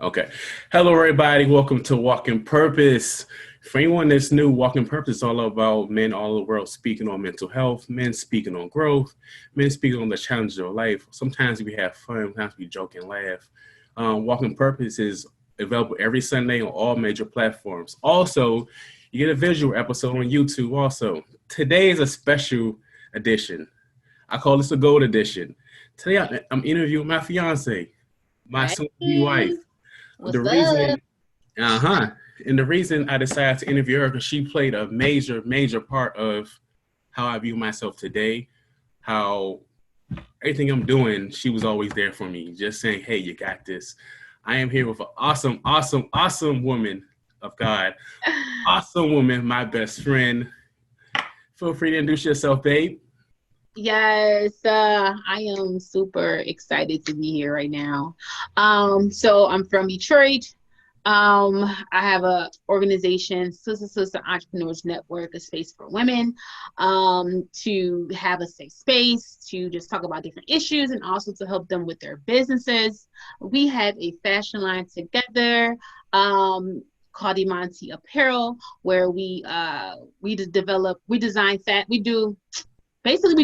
Okay. Hello, everybody. Welcome to Walking Purpose. For anyone that's new, Walking Purpose is all about men all over the world speaking on mental health, men speaking on growth, men speaking on the challenges of life. Sometimes we have fun, sometimes we joke and laugh. Walking Purpose is available every Sunday on all major platforms. Also, you get a visual episode on YouTube also. Today is a special edition. I call this a gold edition. Today I'm interviewing my fiance, my soon-to-be wife. Hey, The what's up? reason, and the reason I decided to interview her because she played a major part of how I view myself today. How everything I'm doing, she was always there for me, just saying, "Hey, you got this." I am here with an awesome woman of God, awesome woman, my best friend. Feel free to introduce yourself, babe. Yes, I am super excited to be here right now. So I'm from Detroit. I have a organization, Sister Entrepreneurs Network, a space for women, to have a safe space to just talk about different issues and also to help them with their businesses. We have a fashion line together, called Imanti Apparel, where we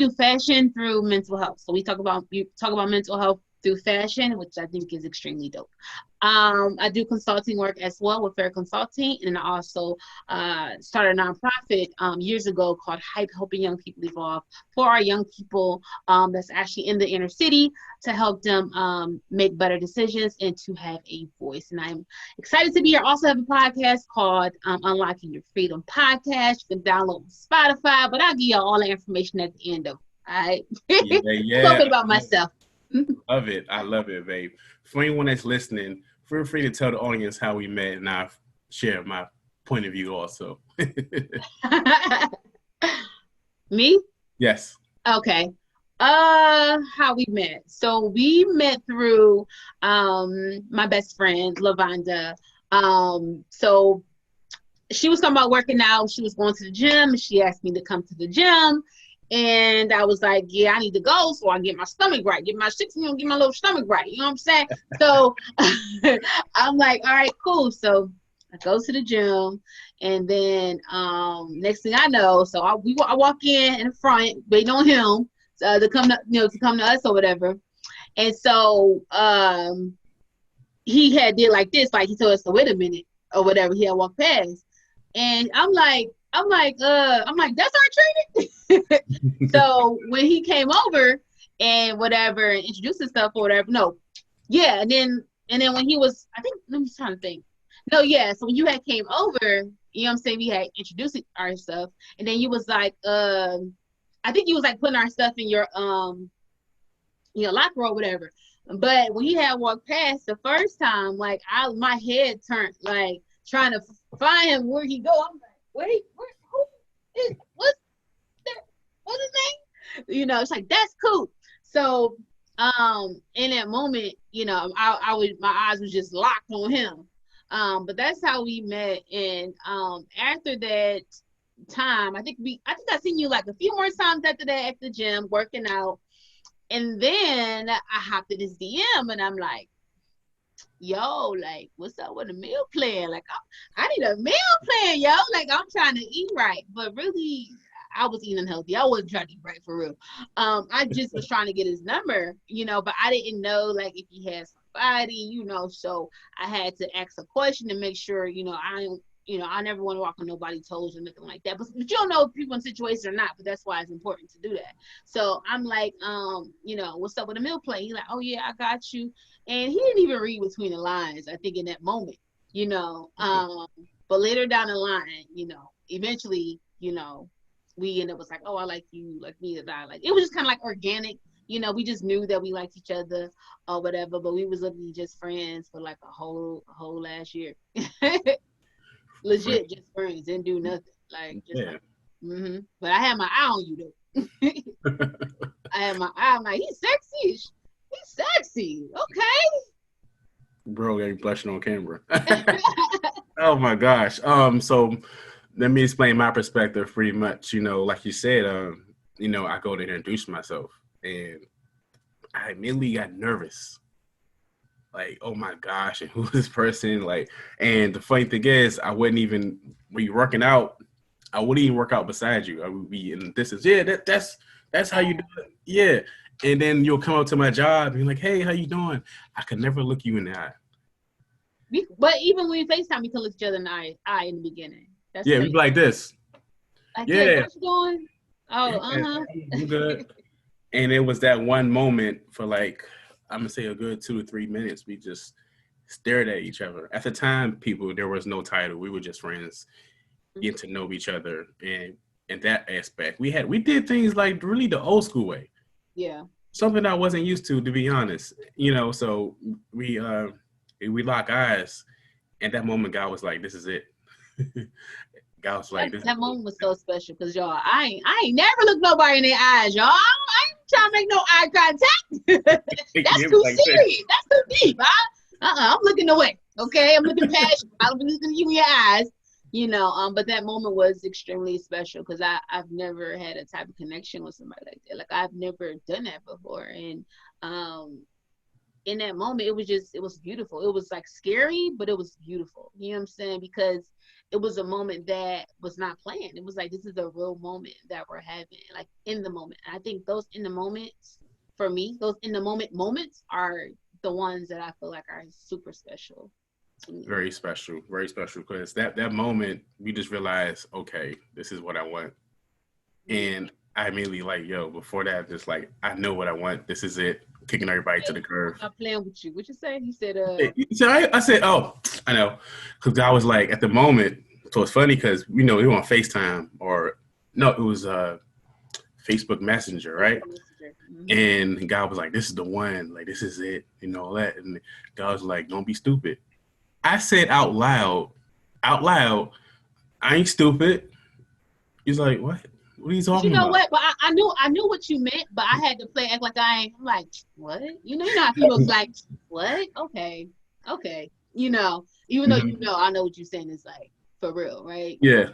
do fashion through mental health. So we talk about mental health through fashion, which I think is extremely dope. I do consulting work as well with Fair Consulting, and I also started a nonprofit years ago called Hype, helping young people evolve for our young people that's actually in the inner city to help them make better decisions and to have a voice. And I'm excited to be here. I also have a podcast called Unlocking Your Freedom Podcast. You can download on Spotify, but I'll give you all the information at the end of it. All right. Yeah. Talking about myself. Love it. I love it, babe. For anyone that's listening, feel free to tell the audience how we met, and I'll share my point of view also. Me? Yes. Okay. How we met. So we met through my best friend, Lavonda. So she was talking about working out. She was going to the gym. She asked me to come to the gym. And I was like, yeah, I need to go so I get my stomach right, get my get my little stomach right. You know what I'm saying? So I'm like, all right, cool. So I go to the gym, and then next thing I know, so I walk in the front, waiting on him to come to us or whatever. And so he had did like this, like he told us to wait a minute or whatever. He had walked past, and I'm like, that's our training. So when he came over and whatever, and introduced himself or whatever, no, yeah, and then when he was, I think, let me trying to think. No, yeah, so when you had came over, you know what I'm saying, we had introduced our stuff, and then you was like, I think you was like putting our stuff in your locker or whatever. But when he had walked past the first time, like my head turned, like trying to find him where he go. I'm like, wait, what's his name? It's like, that's cool. So in that moment, my eyes was just locked on him. But that's how we met. And after that time, I think I seen you like a few more times after that at the gym working out. And then I hopped in his DM and I'm like, yo, like, what's up with a meal plan? Like, I need a meal plan, yo. Like, I'm trying to eat right. But really, I was eating unhealthy. I wasn't trying to eat right for real. I just was trying to get his number, but I didn't know, like, if he had somebody, so I had to ask a question to make sure, I never want to walk on nobody's toes or nothing like that. But you don't know if people in situations or not, but that's why it's important to do that. So I'm like, what's up with a meal plan? He's like, oh yeah, I got you. And he didn't even read between the lines, I think, in that moment, but later down the line, eventually, we ended up was like, oh, I like you, like me, that I like. It was just kind of like organic. We just knew that we liked each other or whatever, but we was literally just friends for like a whole last year. Legit, just friends, didn't do nothing. Like, just Yeah. But I had my eye on you though. I had my eye. I'm like, he's sexy. He's sexy. Okay. Bro, got you blushing on camera. Oh my gosh. So let me explain my perspective pretty much. Like you said, I go to introduce myself and I immediately got nervous. like, oh my gosh, and who's this person? Like, and the funny thing is, I wouldn't even, when you're working out, I wouldn't even work out beside you. I would be in the distance. Yeah, that's how you do it. Yeah. And then you'll come up to my job and you're like, hey, how you doing? I could never look you in the eye. But even when we FaceTime, we can look each other in the eye in the beginning. That's Yeah, crazy. we'd be like this. Like, Yeah. hey, what you doing? Oh, I'm good. And it was that one moment for like, I'm gonna say a good 2 to 3 minutes. We just stared at each other. At the time, there was no title. We were just friends, getting to know each other. And in that aspect, we did things like really the old school way. Yeah. Something I wasn't used to be honest. So we lock eyes. And that moment, God was like, "This is it." God was like, that moment was so special because y'all, I ain't never looked nobody in their eyes, y'all. I ain't trying to make no eye contact. That's too like serious. That's too deep. I'm looking away. Okay, I'm looking past you. I'm looking at you in your eyes. But that moment was extremely special because I've never had a type of connection with somebody like that. Like I've never done that before, and in that moment, it was beautiful. It was like scary, but it was beautiful. You know what I'm saying? Because it was a moment that was not planned. It was like, this is a real moment that we're having, like in the moment. And I think those in the moments, for me, those in the moment moments are the ones that I feel like are super special. Very special, because that moment, we just realized, okay, this is what I want. And I immediately like, yo, before that, just like, I know what I want. This is it. Kicking everybody to the curb. I'm playing with you. What you say? He said, So I said, oh, I know. Because I was like, at the moment, so it's funny because, we were on FaceTime or, no, it was Facebook Messenger, right? Mm-hmm. And God was like, this is the one. Like, this is it. All that. And God was like, don't be stupid. I said out loud, I ain't stupid. He's like, what? What are you talking about? What? But I knew what you meant, but I had to act like I ain't. I'm like, what? You know how people like, what? Okay. Even though I know what you're saying is like for real, right? Yeah.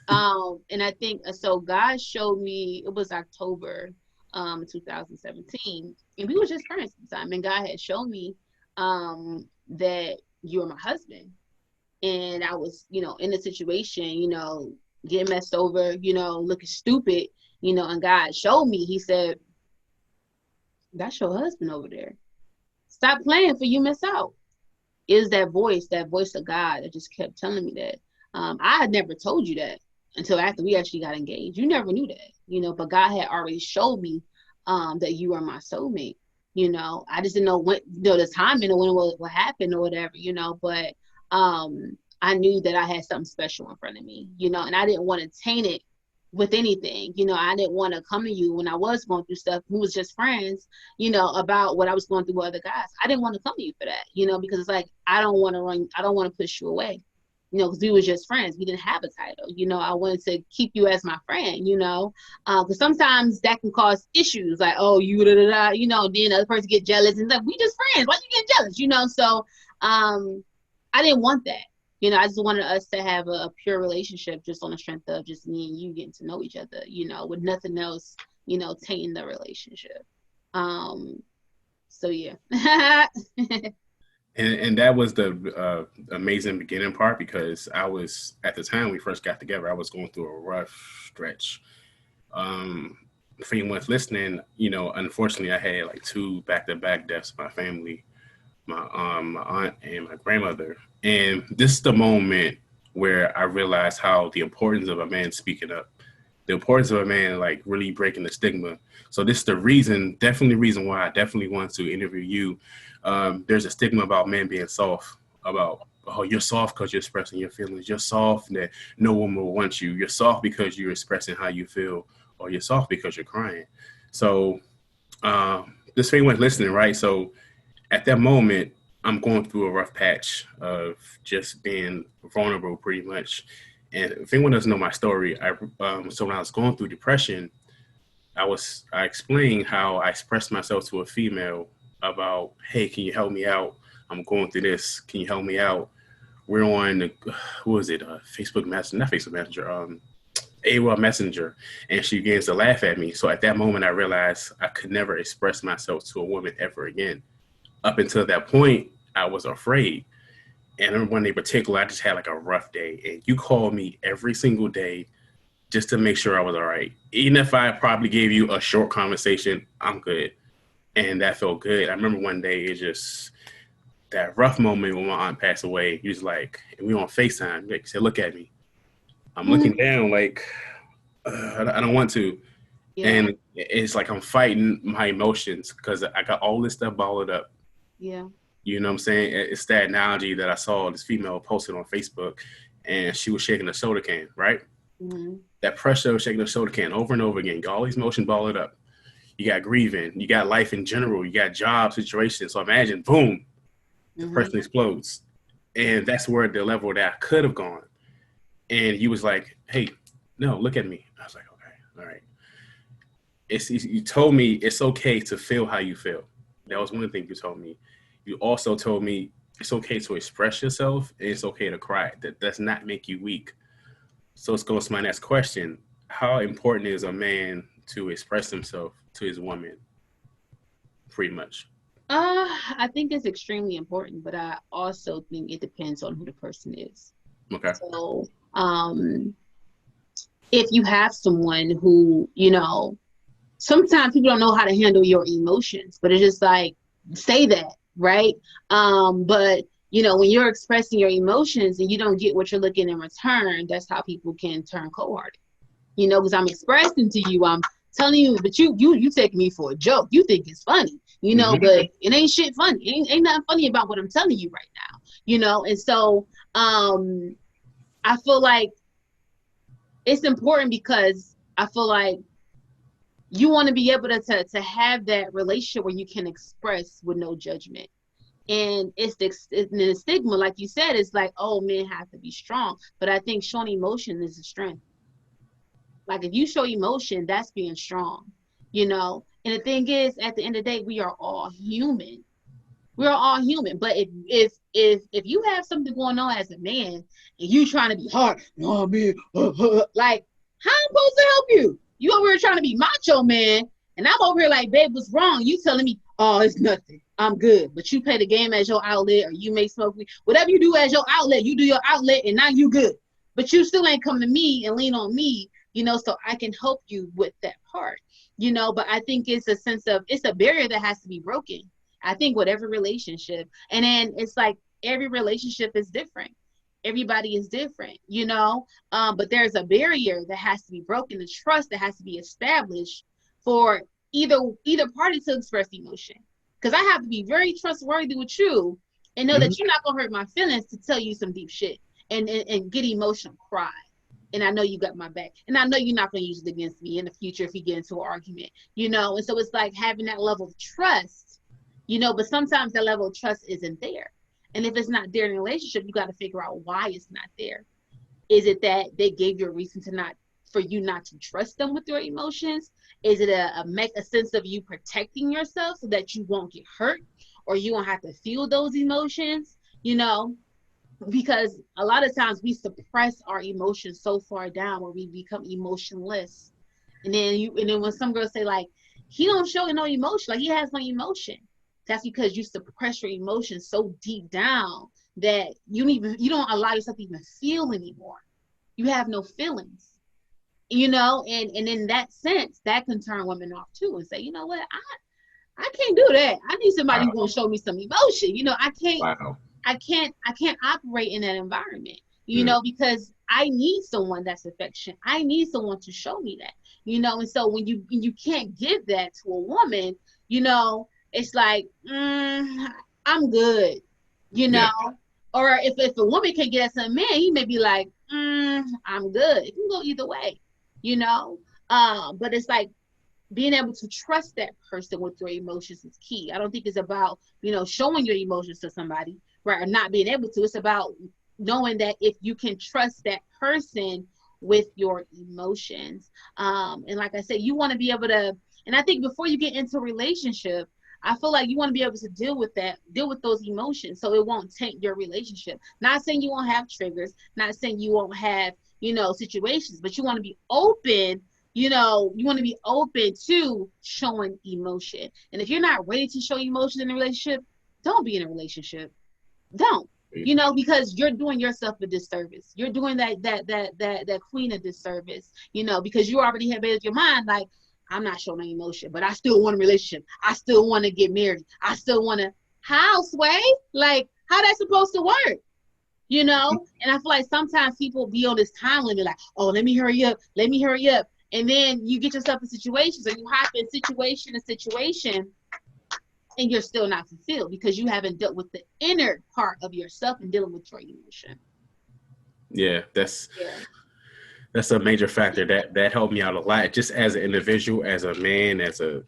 And I think so. God showed me, it was October, 2017, and we were just friends at the time. And God had shown me, that you were my husband, and I was, in a situation, getting messed over, looking stupid, and God showed me, he said, that's your husband over there. Stop playing for you miss out. Is that voice of God that just kept telling me that. I had never told you that until after we actually got engaged. You never knew that, but God had already showed me that you are my soulmate. I just didn't know when, the timing or when it would happen or whatever, but I knew that I had something special in front of me, and I didn't want to taint it with anything. I didn't want to come to you when I was going through stuff, who was just friends, about what I was going through with other guys. I didn't want to come to you for that, because it's like, I don't want to push you away, because we were just friends. We didn't have a title, I wanted to keep you as my friend, because sometimes that can cause issues, like, oh, you then the other person get jealous and like, we just friends, why you get jealous, so I didn't want that. I just wanted us to have a pure relationship just on the strength of just me and you getting to know each other, with nothing else, tainting the relationship. So yeah. And that was the amazing beginning part, because I was, at the time we first got together, I was going through a rough stretch. For anyone listening, unfortunately I had like 2 back-to-back deaths in my family, my aunt and my grandmother. And this is the moment where I realized how the importance of a man speaking up, the importance of a man like really breaking the stigma. So this is the reason why I definitely want to interview you. There's a stigma about men being soft, about, oh, you're soft because you're expressing your feelings. You're soft that no woman will want you. You're soft because you're expressing how you feel, or you're soft because you're crying. So this for anyone listening, right? So at that moment, I'm going through a rough patch of just being vulnerable pretty much. And if anyone doesn't know my story, so when I was going through depression, I explained how I expressed myself to a female about, hey, can you help me out? I'm going through this. Can you help me out? We're on, Facebook Messenger, not Facebook Messenger, AOL Messenger. And she begins to laugh at me. So at that moment, I realized I could never express myself to a woman ever again. up until that point, I was afraid. And I remember one day in particular, I just had like a rough day. And you called me every single day just to make sure I was all right. Even if I probably gave you a short conversation, I'm good. And that felt good. I remember one day, it just, that rough moment when my aunt passed away, he was like, and we were on FaceTime. He said, look at me. I'm looking down like, I don't want to. Yeah. And it's like I'm fighting my emotions because I got all this stuff bottled up. Yeah. You know what I'm saying? It's that analogy that I saw this female posted on Facebook, and she was shaking a soda can, right? Mm-hmm. That pressure of shaking a soda can over and over again. You got all these emotions bottled up. You got grieving. You got life in general. You got job situations. So imagine, boom, the person explodes. And that's where the level that I could have gone. And he was like, hey, no, look at me. I was like, okay, all right. You told me it's okay to feel how you feel. That was one thing you told me. You also told me it's okay to express yourself and it's okay to cry. That does not make you weak. So let's go to my next question. How important is a man to express himself to his woman? Pretty much. I think it's extremely important, but I also think it depends on who the person is. Okay. So, if you have someone who, you know, sometimes people don't know how to handle your emotions, but it's just like, say that, right? But you know, when you're expressing your emotions and you don't get what you're looking in return, that's how people can turn cold-hearted. You know, because I'm expressing to you, I'm telling you, but you take me for a joke. You think it's funny, you know, but it ain't shit funny. Ain't nothing funny about what I'm telling you right now, you know. And so I feel like it's important because I feel like you want to be able to have that relationship where you can express with no judgment. And it's the stigma, like you said, it's like, oh, men have to be strong. But I think showing emotion is a strength. Like if you show emotion, that's being strong, you know. And the thing is, at the end of the day, we are all human. We're all human. But if you have something going on as a man and you trying to be hard, oh man, like how am I supposed to help you? You over here trying to be macho man, and I'm over here like, babe, what's wrong? You telling me, oh, it's nothing. I'm good. But you play the game as your outlet, or you may smoke weed. Whatever you do as your outlet, you do your outlet, and now you good. But you still ain't come to me and lean on me, you know, so I can help you with that part, you know. But I think it's a sense of, it's a barrier that has to be broken. I think with every relationship. And then it's like every relationship is different. Everybody is different, you know, but there's a barrier that has to be broken, the trust that has to be established for either party to express emotion. Because I have to be very trustworthy with you and know that you're not gonna hurt my feelings to tell you some deep shit and get emotional, cry. And I know you got my back, and I know you're not gonna use it against me in the future if we get into an argument, you know. And so it's like having that level of trust, you know. But sometimes that level of trust isn't there. And if it's not there in a relationship, you got to figure out why it's not there. Is it that they gave you a reason for you not to trust them with your emotions? Is it a sense of you protecting yourself so that you won't get hurt or you won't have to feel those emotions, you know? Because a lot of times we suppress our emotions so far down where we become emotionless. And then when some girls say like, he don't show no emotion, like he has no emotion. That's because you suppress your emotions so deep down that you don't allow yourself to even feel anymore. You have no feelings, you know, and in that sense, that can turn women off too and say, you know what, I can't do that. I need somebody who's gonna show me some emotion. You know, I can't operate in that environment, you know, because I need someone that's affection. I need someone to show me that, you know. And so when you can't give that to a woman, you know, it's like, I'm good, you know. Or if a woman can get at some man, he may be like, I'm good. It can go either way, you know. But it's like being able to trust that person with your emotions is key. I don't think it's about, you know, showing your emotions to somebody, right, or not being able to. It's about knowing that if you can trust that person with your emotions. And like I said, you want to be able to, and I think before you get into a relationship, I feel like you want to be able to deal with those emotions so it won't taint your relationship. Not saying you won't have triggers, not saying you won't have, you know, situations, but you want to be open, you know, you want to be open to showing emotion. And if you're not ready to show emotion in a relationship, don't be in a relationship. Don't. You know, because you're doing yourself a disservice. You're doing that queen a disservice, you know, because you already have made up your mind, like, I'm not showing any emotion, but I still want a relationship. I still want to get married. I still want to. How, Sway? Like, how that's supposed to work? You know? And I feel like sometimes people be on this time limit, like, oh, let me hurry up. Let me hurry up. And then you get yourself in situations, or you hop in situation to situation, and you're still not fulfilled because you haven't dealt with the inner part of yourself and dealing with your emotion. Yeah, that's a major factor that helped me out a lot, just as an individual, as a man, as a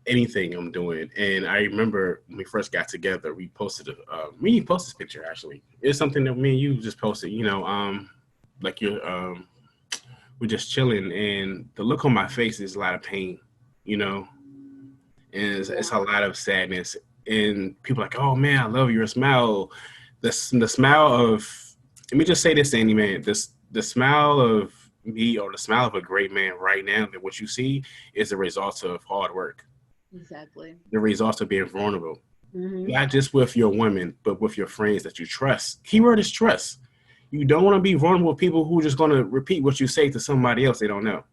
anything I'm doing. And I remember when we first got together, we posted this picture. Actually, it's something that me and you just posted. You know, like we're just chilling, and the look on my face is a lot of pain. You know, and it's a lot of sadness. And people are like, oh man, I love your smile. The smile of, let me just say this to any man, the smile of me, or the smile of a great man right now, that what you see is the result of hard work. Exactly. The result of being vulnerable. Not just with your women, but with your friends that you trust. Keyword is trust. You don't want to be vulnerable with people who are just going to repeat what you say to somebody else they don't know.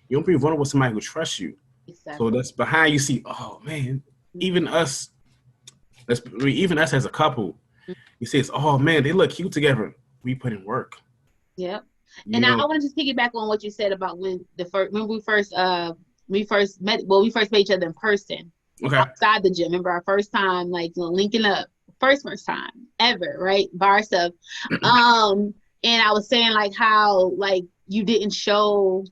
You don't be vulnerable with somebody who trusts you. Exactly. So that's behind you see, oh man, even us as a couple, you see, it's, oh man, they look cute together. We put in work. Yep. And I want to just piggyback on what you said about when we first met. Well, we first met each other in person, outside the gym. Remember our first time, like, linking up, first time ever, right, by ourselves. And I was saying, like, how, like, you didn't show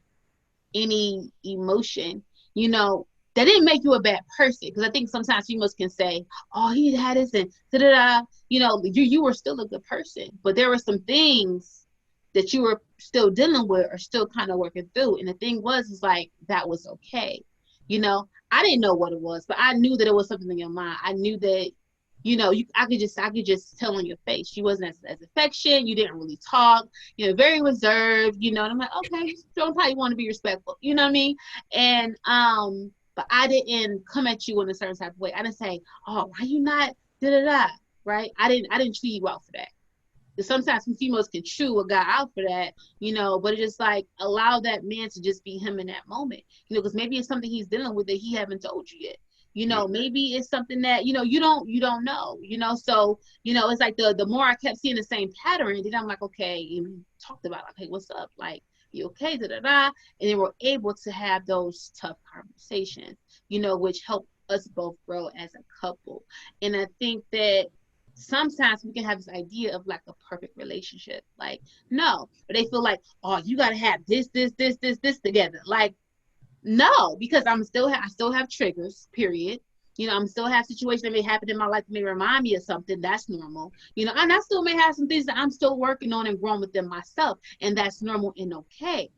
any emotion, you know. That didn't make you a bad person, because I think sometimes females can say, oh, he had this and da-da-da. You know, you were still a good person, but there were some things that you were still dealing with or still kind of working through. And the thing was like, that was okay. You know, I didn't know what it was, but I knew that it was something in your mind. I knew that, you know, I could just tell on your face. She wasn't as affectionate. You didn't really talk, you know, very reserved, you know. And I'm like, okay, you don't probably want to be respectful, you know what I mean? And, but I didn't come at you in a certain type of way. I didn't say, oh, why you not da-da-da, right? I didn't treat you out for that. Because sometimes some females can chew a guy out for that, you know, but it's just like, allow that man to just be him in that moment, you know, because maybe it's something he's dealing with that he haven't told you yet. You know, maybe it's something that, you know, you don't know, you know. So, you know, it's like the more I kept seeing the same pattern, then I'm like, okay, and we talked about, like, hey, what's up? Like, you okay? Da-da-da. And then we're able to have those tough conversations, you know, which help us both grow as a couple. And I think that sometimes we can have this idea of like a perfect relationship. Like, no, but they feel like, oh, you got to have this together. Like, no, because I still have triggers, period. You know, I'm still have situations that may happen in my life that may remind me of something. That's normal. You know, and I still may have some things that I'm still working on and growing with them myself. And that's normal and okay.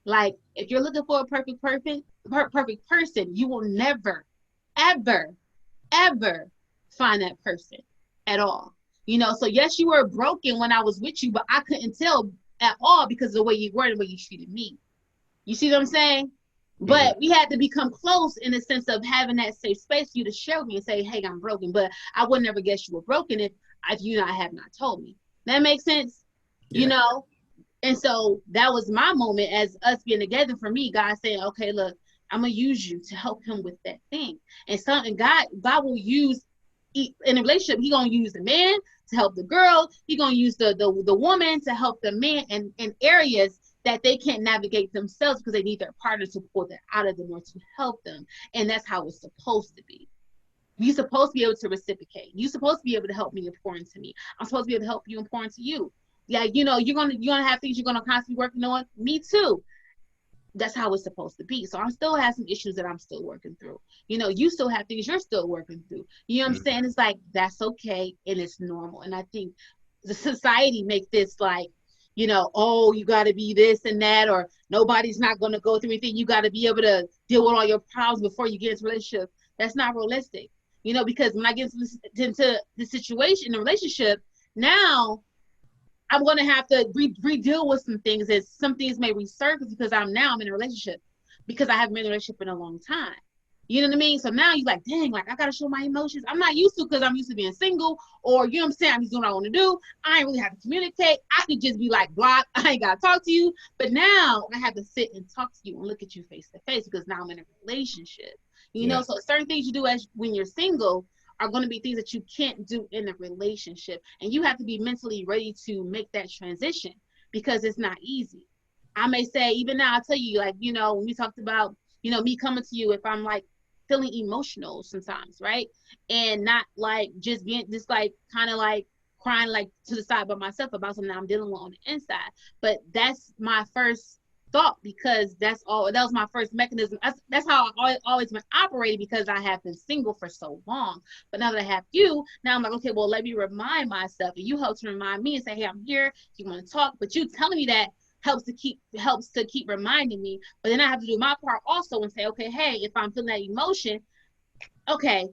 Like, if you're looking for a perfect person, you will never, ever, ever find that person at all. You know, so yes, you were broken when I was with you, but I couldn't tell at all because of the way you were and the way you treated me. You see what I'm saying? But we had to become close in the sense of having that safe space for you to show me and say, hey, I'm broken. But I would never guess you were broken if you have not told me. That makes sense? Yeah. You know? And so that was my moment as us being together. For me, God saying, okay, look, I'm going to use you to help him with that thing. And God will use, in a relationship, he's going to use the man to help the girl. He's going to use the woman to help the man in areas that they can't navigate themselves because they need their partner to pull that out of them or to help them. And that's how it's supposed to be. You're supposed to be able to reciprocate. You're supposed to be able to help me and pour into me. I'm supposed to be able to help you and pour into you. Like, you know, you're gonna have things you're gonna constantly working on. Me too. That's how it's supposed to be. So I still have some issues that I'm still working through. You know, you still have things you're still working through. You know what I'm saying? It's like, that's okay and it's normal. And I think the society makes this like, you know, oh, you got to be this and that, or nobody's not going to go through anything. You got to be able to deal with all your problems before you get into a relationship. That's not realistic, you know, because when I get into the situation, the relationship, now I'm going to have to re-deal with some things, as some things may resurface because I'm in a relationship, because I haven't been in a relationship in a long time. You know what I mean? So now you're like, dang, like I gotta show my emotions. I'm not used to, because I'm used to being single, or you know what I'm saying, I'm just doing what I want to do. I ain't really have to communicate. I could just be like, block, I ain't gotta talk to you. But now I have to sit and talk to you and look at you face to face, because now I'm in a relationship. You know, Yeah. so certain things you do as when you're single are going to be things that you can't do in a relationship. And you have to be mentally ready to make that transition, because it's not easy. I may say, even now, I'll tell you, like, you know, when we talked about, you know, me coming to you, if I'm like feeling emotional sometimes, right? And not like just being just like kind of like crying like to the side by myself about something I'm dealing with on the inside. But that's my first thought, because that was my first mechanism. That's how I always been operating, because I have been single for so long. But now that I have you, now I'm like, okay, well, let me remind myself, and you help to remind me and say, hey, I'm here, you want to talk. But you telling me that helps to keep reminding me. But then I have to do my part also and say, okay, hey, if I'm feeling that emotion, okay,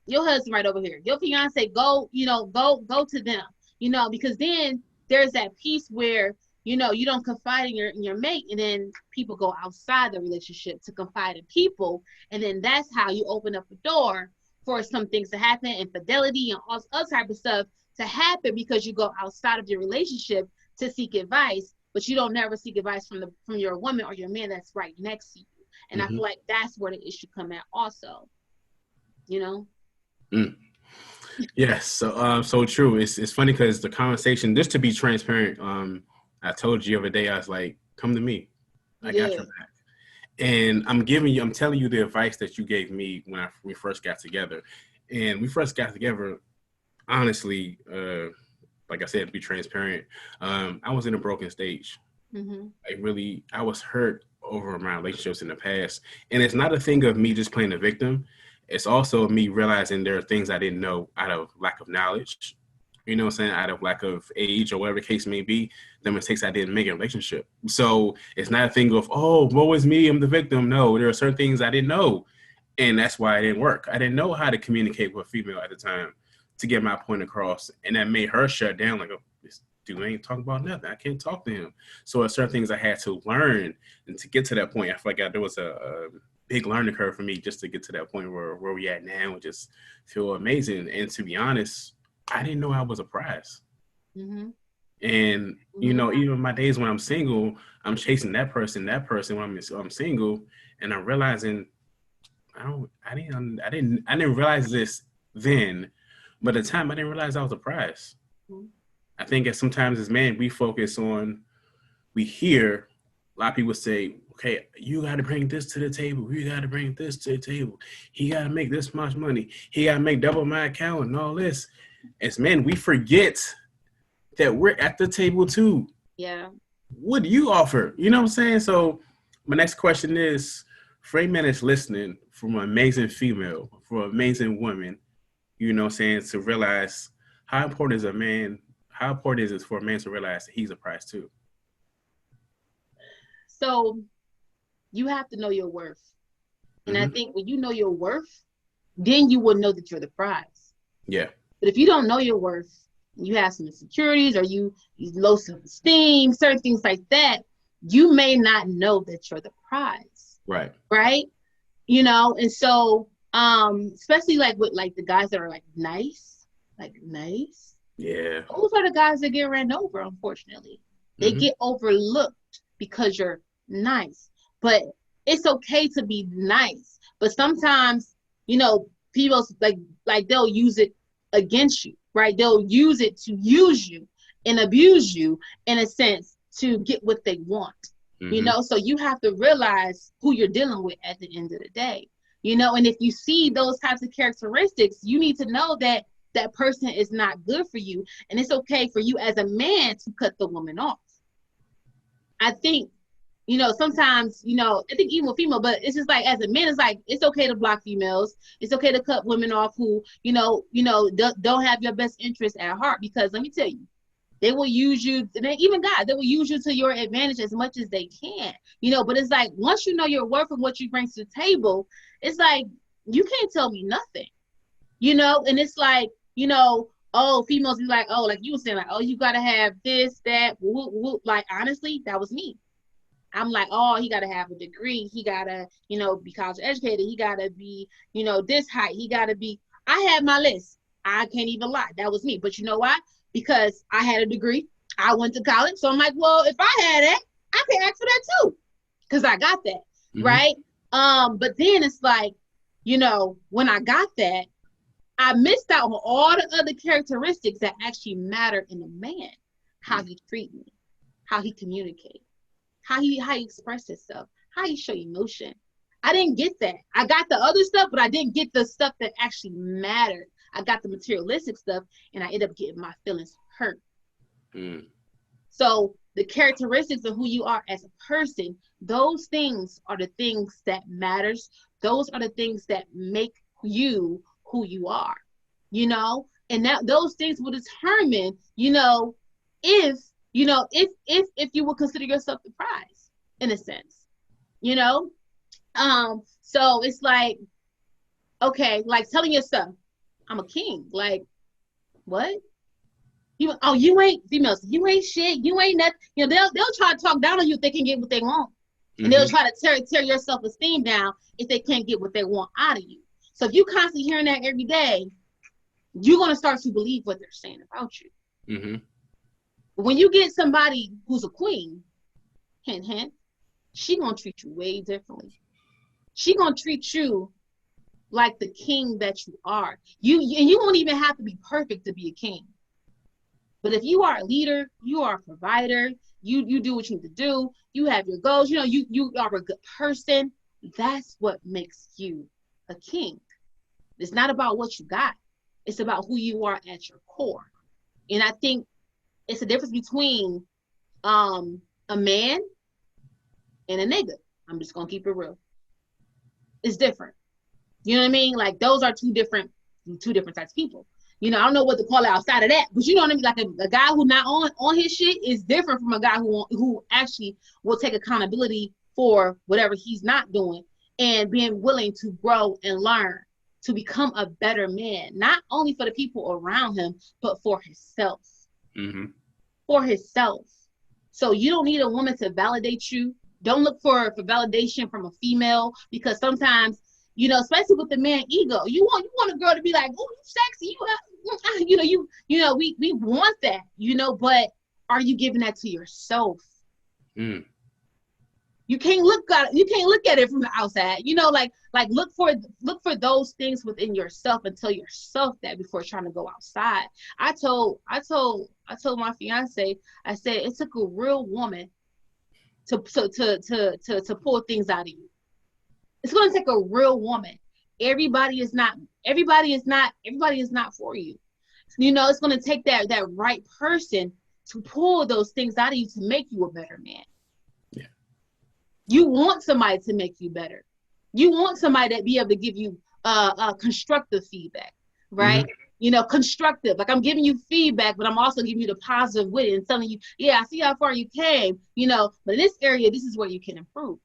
your husband right over here, your fiance, go, you know, go to them, you know, because then there's that piece where, you know, you don't confide in your mate, and then people go outside the relationship to confide in people, and then that's how you open up a door for some things to happen, infidelity and all other type of stuff to happen, because you go outside of your relationship to seek advice, but you don't never seek advice from your woman or your man that's right next to you. And I Mm-hmm. feel like that's where the issue come at also, you know. Mm. Yes, so true. It's funny because the conversation, just to be transparent, I told you the other day, I was like, come to me. You I got did. your back. And I'm telling you the advice that you gave me when we first got together. And we first got together, honestly, like I said, to be transparent, I was in a broken stage. Mm-hmm. I was hurt over my relationships in the past. And it's not a thing of me just playing the victim. It's also me realizing there are things I didn't know out of lack of knowledge, you know what I'm saying, out of lack of age or whatever the case may be, the mistakes I didn't make in a relationship. So it's not a thing of, oh, woe is me, I'm the victim. No, there are certain things I didn't know. And that's why it didn't work. I didn't know how to communicate with a female at the time to get my point across. And that made her shut down, like, oh, this dude ain't talking about nothing. I can't talk to him. So there's certain things I had to learn. And to get to that point, I feel like there was a big learning curve for me just to get to that point where we at now and just feel amazing. And to be honest, I didn't know I was a prize. Mm-hmm. And, you Mm-hmm. know, even my days when I'm single, I'm chasing that person when I'm single. And I'm realizing I didn't realize this then, but at the time I didn't realize I was a prize. Mm-hmm. I think sometimes as men, we hear a lot of people say, okay, you got to bring this to the table. You got to bring this to the table. He got to make this much money. He got to make double my account and all this. As men, we forget that we're at the table too. Yeah. What do you offer? You know what I'm saying? So my next question is, for a man that's listening, from an amazing female, for an amazing woman, you know what I'm saying, to realize how important is it for a man to realize that he's a prize too? So you have to know your worth. And I Mm-hmm. think when you know your worth, then you will know that you're the prize. Yeah. But if you don't know your worth, you have some insecurities, or you low self-esteem, certain things like that, you may not know that you're the prize. Right. Right? You know, and so especially like with like the guys that are like nice, Yeah. those are the guys that get ran over, unfortunately. They Mm-hmm. get overlooked because you're nice. But it's okay to be nice. But sometimes, you know, people like they'll use it against you, right? They'll use it to use you and abuse you in a sense to get what they want. You Mm-hmm. know, so you have to realize who you're dealing with at the end of the day. You know, and if you see those types of characteristics, you need to know that that person is not good for you. And it's okay for you as a man to cut the woman off. I think, you know, sometimes, you know, I think even with female, but it's just like as a man, it's like it's okay to block females. It's okay to cut women off who, don't have your best interest at heart. Because let me tell you, they will use you, even guys, they will use you to your advantage as much as they can. You know, but it's like once you know your worth and what you bring to the table, it's like you can't tell me nothing. You know, and it's like, you know, oh, females be like, oh, like you were saying, like, oh, you gotta have this, that, whoop, whoop. Like honestly, that was me. I'm like, oh, he got to have a degree. He got to, be college educated. He got to be, this height. He got to be. I had my list. I can't even lie. That was me. But you know why? Because I had a degree. I went to college. So I'm like, well, if I had that, I can ask for that too. Because I got that. Mm-hmm. Right. But then it's like, when I got that, I missed out on all the other characteristics that actually matter in a man. How he treat me, how he communicate, how he express himself, how he show emotion. I didn't get that. I got the other stuff, but I didn't get the stuff that actually mattered. I got the materialistic stuff, and I ended up getting my feelings hurt. Mm. So the characteristics of who you are as a person, those things are the things that matters. Those are the things that make you who you are, and that those things will determine, if you will consider yourself the prize, in a sense, so it's like, okay, like telling yourself, I'm a king. Like, what? You ain't females. You ain't shit. You ain't nothing. They'll try to talk down on you if they can get what they want, and mm-hmm. they'll try to tear your self-esteem down if they can't get what they want out of you. So if you constantly hearing that every day, you're gonna start to believe what they're saying about you. Mm-hmm. When you get somebody who's a queen, hint, hint, she gonna treat you way differently. She gonna treat you like the king that you are. You won't even have to be perfect to be a king. But if you are a leader, you are a provider, you do what you need to do, you have your goals, you are a good person, that's what makes you a king. It's not about what you got. It's about who you are at your core. And I think it's the difference between a man and a nigga. I'm just gonna keep it real. It's different. You know what I mean? Like those are two different types of people. I don't know what to call it outside of that, but you know what I mean? Like a guy who not on his shit is different from a guy who actually will take accountability for whatever he's not doing and being willing to grow and learn to become a better man, not only for the people around him, but for himself. Mm-hmm. For himself. So you don't need a woman to validate you. Don't look for validation from a female, because sometimes, especially with the man ego, you want a girl to be like, oh, you sexy, we want that, but are you giving that to yourself? Mm. You can't look at it from the outside, like look for those things within yourself and tell yourself that before trying to go outside. I told my fiance, I said it took a real woman to pull things out of you. It's going to take a real woman. Everybody is not for you. It's going to take that right person to pull those things out of you to make you a better man. Yeah. You want somebody to make you better. You want somebody that be able to give you constructive feedback, right? Mm-hmm. Constructive. Like I'm giving you feedback, but I'm also giving you the positive with it and telling you, yeah, I see how far you came, but in this area, this is where you can improve.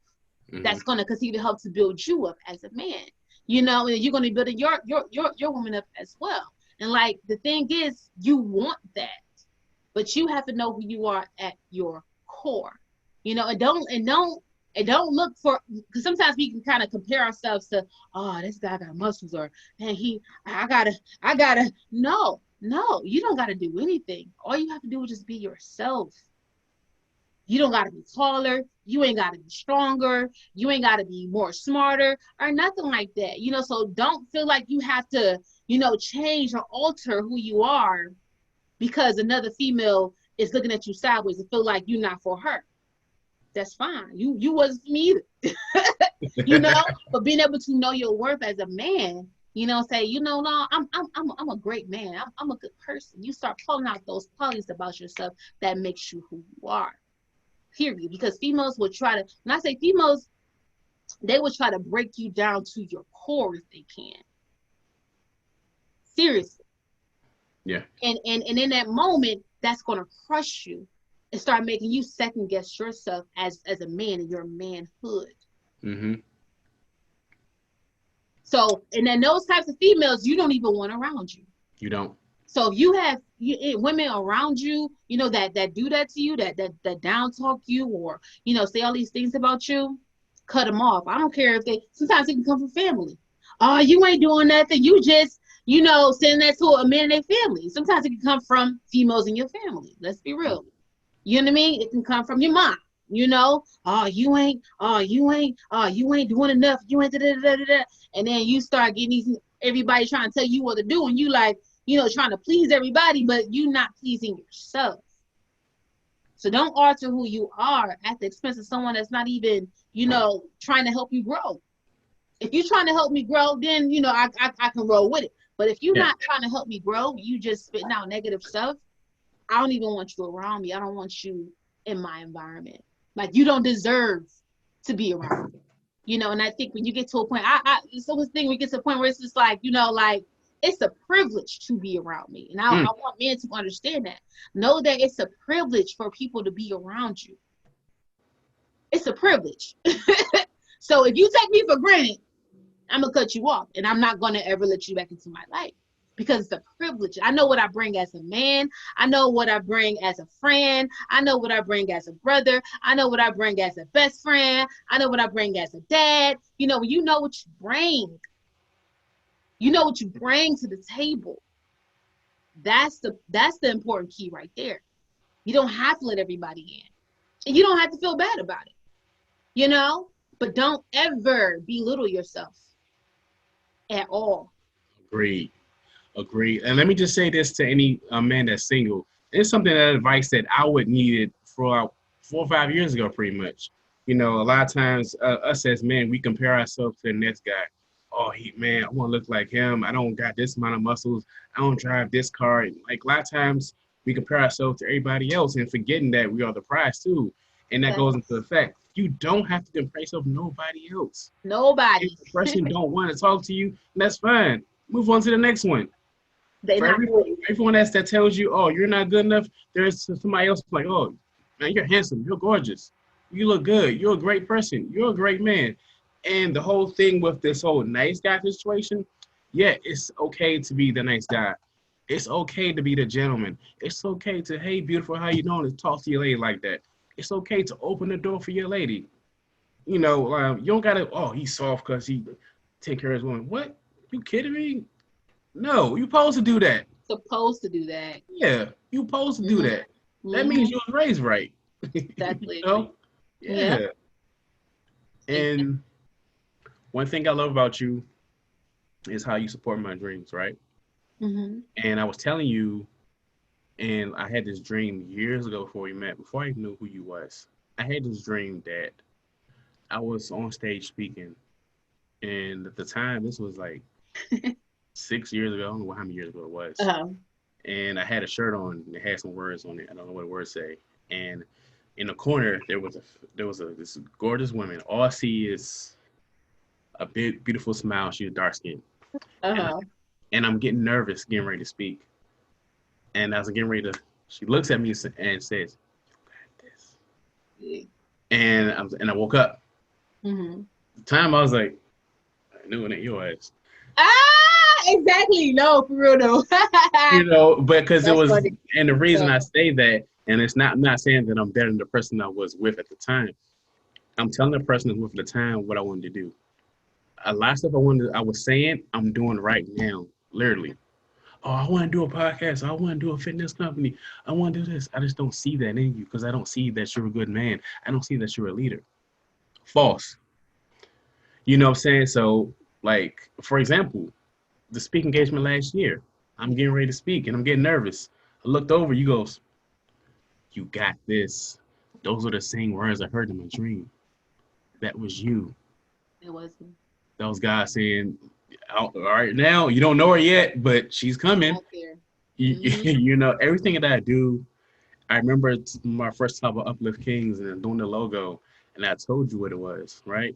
Mm-hmm. That's going to continue to help to build you up as a man, and you're going to be building your woman up as well. And like, the thing is, you want that, but you have to know who you are at your core, and don't look for, because sometimes we can kind of compare ourselves to, oh, this guy got muscles, or man, I gotta, no, you don't got to do anything. All you have to do is just be yourself. You don't got to be taller. You ain't got to be stronger. You ain't got to be more smarter or nothing like that. So don't feel like you have to, change or alter who you are because another female is looking at you sideways and feel like you're not for her. That's fine. You wasn't for me either. But being able to know your worth as a man, say, no, I'm a great man. I'm a good person. You start pulling out those qualities about yourself that makes you who you are. Period. Because females will try to, when I say females, they will try to break you down to your core if they can. Seriously. Yeah. And in that moment, that's going to crush you and start making you second guess yourself as a man in your manhood. Mm-hmm. So, and then those types of females, you don't even want around you. You don't. So if you have women around you, that do that to you, that down talk you, or say all these things about you, cut them off. I don't care if sometimes it can come from family. Oh, you ain't doing nothing. You just, sending that to a man in their family. Sometimes it can come from females in your family. Let's be real. You know what I mean? It can come from your mom. Oh, you ain't doing enough. You ain't da. And then you start getting everybody trying to tell you what to do, and you like, trying to please everybody, but you not pleasing yourself. So don't alter who you are at the expense of someone that's not even, trying to help you grow. If you're trying to help me grow, then, I can roll with it. But if you're not trying to help me grow, you just spitting out negative stuff, I don't even want you around me. I don't want you in my environment. Like, you don't deserve to be around me. And I think when you get to a point, it's always thing we get to a point where it's just like, like, it's a privilege to be around me. And I want men to understand that. Know that it's a privilege for people to be around you. It's a privilege. So if you take me for granted, I'm going to cut you off. And I'm not going to ever let you back into my life. Because it's a privilege. I know what I bring as a man. I know what I bring as a friend. I know what I bring as a brother. I know what I bring as a best friend. I know what I bring as a dad. When you know what you bring, what you bring to the table. That's the important key right there. You don't have to let everybody in. And you don't have to feel bad about it. But don't ever belittle yourself at all. Agreed. And let me just say this to any man that's single. It's something, that advice that I would needed for 4 or 5 years ago, pretty much. A lot of times us as men, we compare ourselves to the next guy. Oh, I want to look like him. I don't got this amount of muscles. I don't drive this car. Like, a lot of times we compare ourselves to everybody else and forgetting that we are the prize too. And that goes into effect. You don't have to compare yourself to nobody else. Nobody. If the person don't want to talk to you, that's fine. Move on to the next one. For everyone else that tells you, oh, you're not good enough, there's somebody else like, oh, man, you're handsome. You're gorgeous. You look good. You're a great person. You're a great man. And the whole thing with this whole nice guy situation, yeah, it's okay to be the nice guy. It's okay to be the gentleman. It's okay to, hey, beautiful, how you doing? To talk to your lady like that. It's okay to open the door for your lady. You don't got to, oh, he's soft because he take care of his woman. What? You kidding me? No, you supposed to do that. Supposed to do that. Yeah, you supposed to do that. That means you was raised right. Exactly. Yeah. And one thing I love about you is how you support my dreams, right? Mm-hmm. And I was telling you, and I had this dream years ago before we met, before I even knew who you was. I had this dream that I was on stage speaking, and at the time, this was like 6 years ago. I don't know how many years ago it was. Uh-huh. And I had a shirt on that had some words on it. I don't know what the words say. And in the corner there was this gorgeous woman. All I see is a big, beautiful smile. She was dark skinned. Uh-huh. And I'm getting nervous, getting ready to speak. And as I'm getting ready to, she looks at me and says, "You got this." Yeah. And I woke up. Mm-hmm. The time I was like, I knew it ain't your ass. Exactly. No, for real though. Because it was, funny. And the reason I say that, and it's not saying that I'm better than the person I was with at the time. I'm telling the person I was with at the time what I wanted to do. A lot of stuff I was saying, I'm doing right now, literally. Oh, I want to do a podcast. I want to do a fitness company. I want to do this. I just don't see that in you because I don't see that you're a good man. I don't see that you're a leader. False. You know what I'm saying? So, like, for example, the speaking engagement last year, I'm getting ready to speak and I'm getting nervous. I looked over, you goes, "You got this." Those are the same words I heard in my dream. That was you. It wasn't. That was God saying, all right, now you don't know her yet, but she's coming. Mm-hmm. Everything that I do, I remember my first time with Uplift Kings and doing the logo, and I told you what it was, right?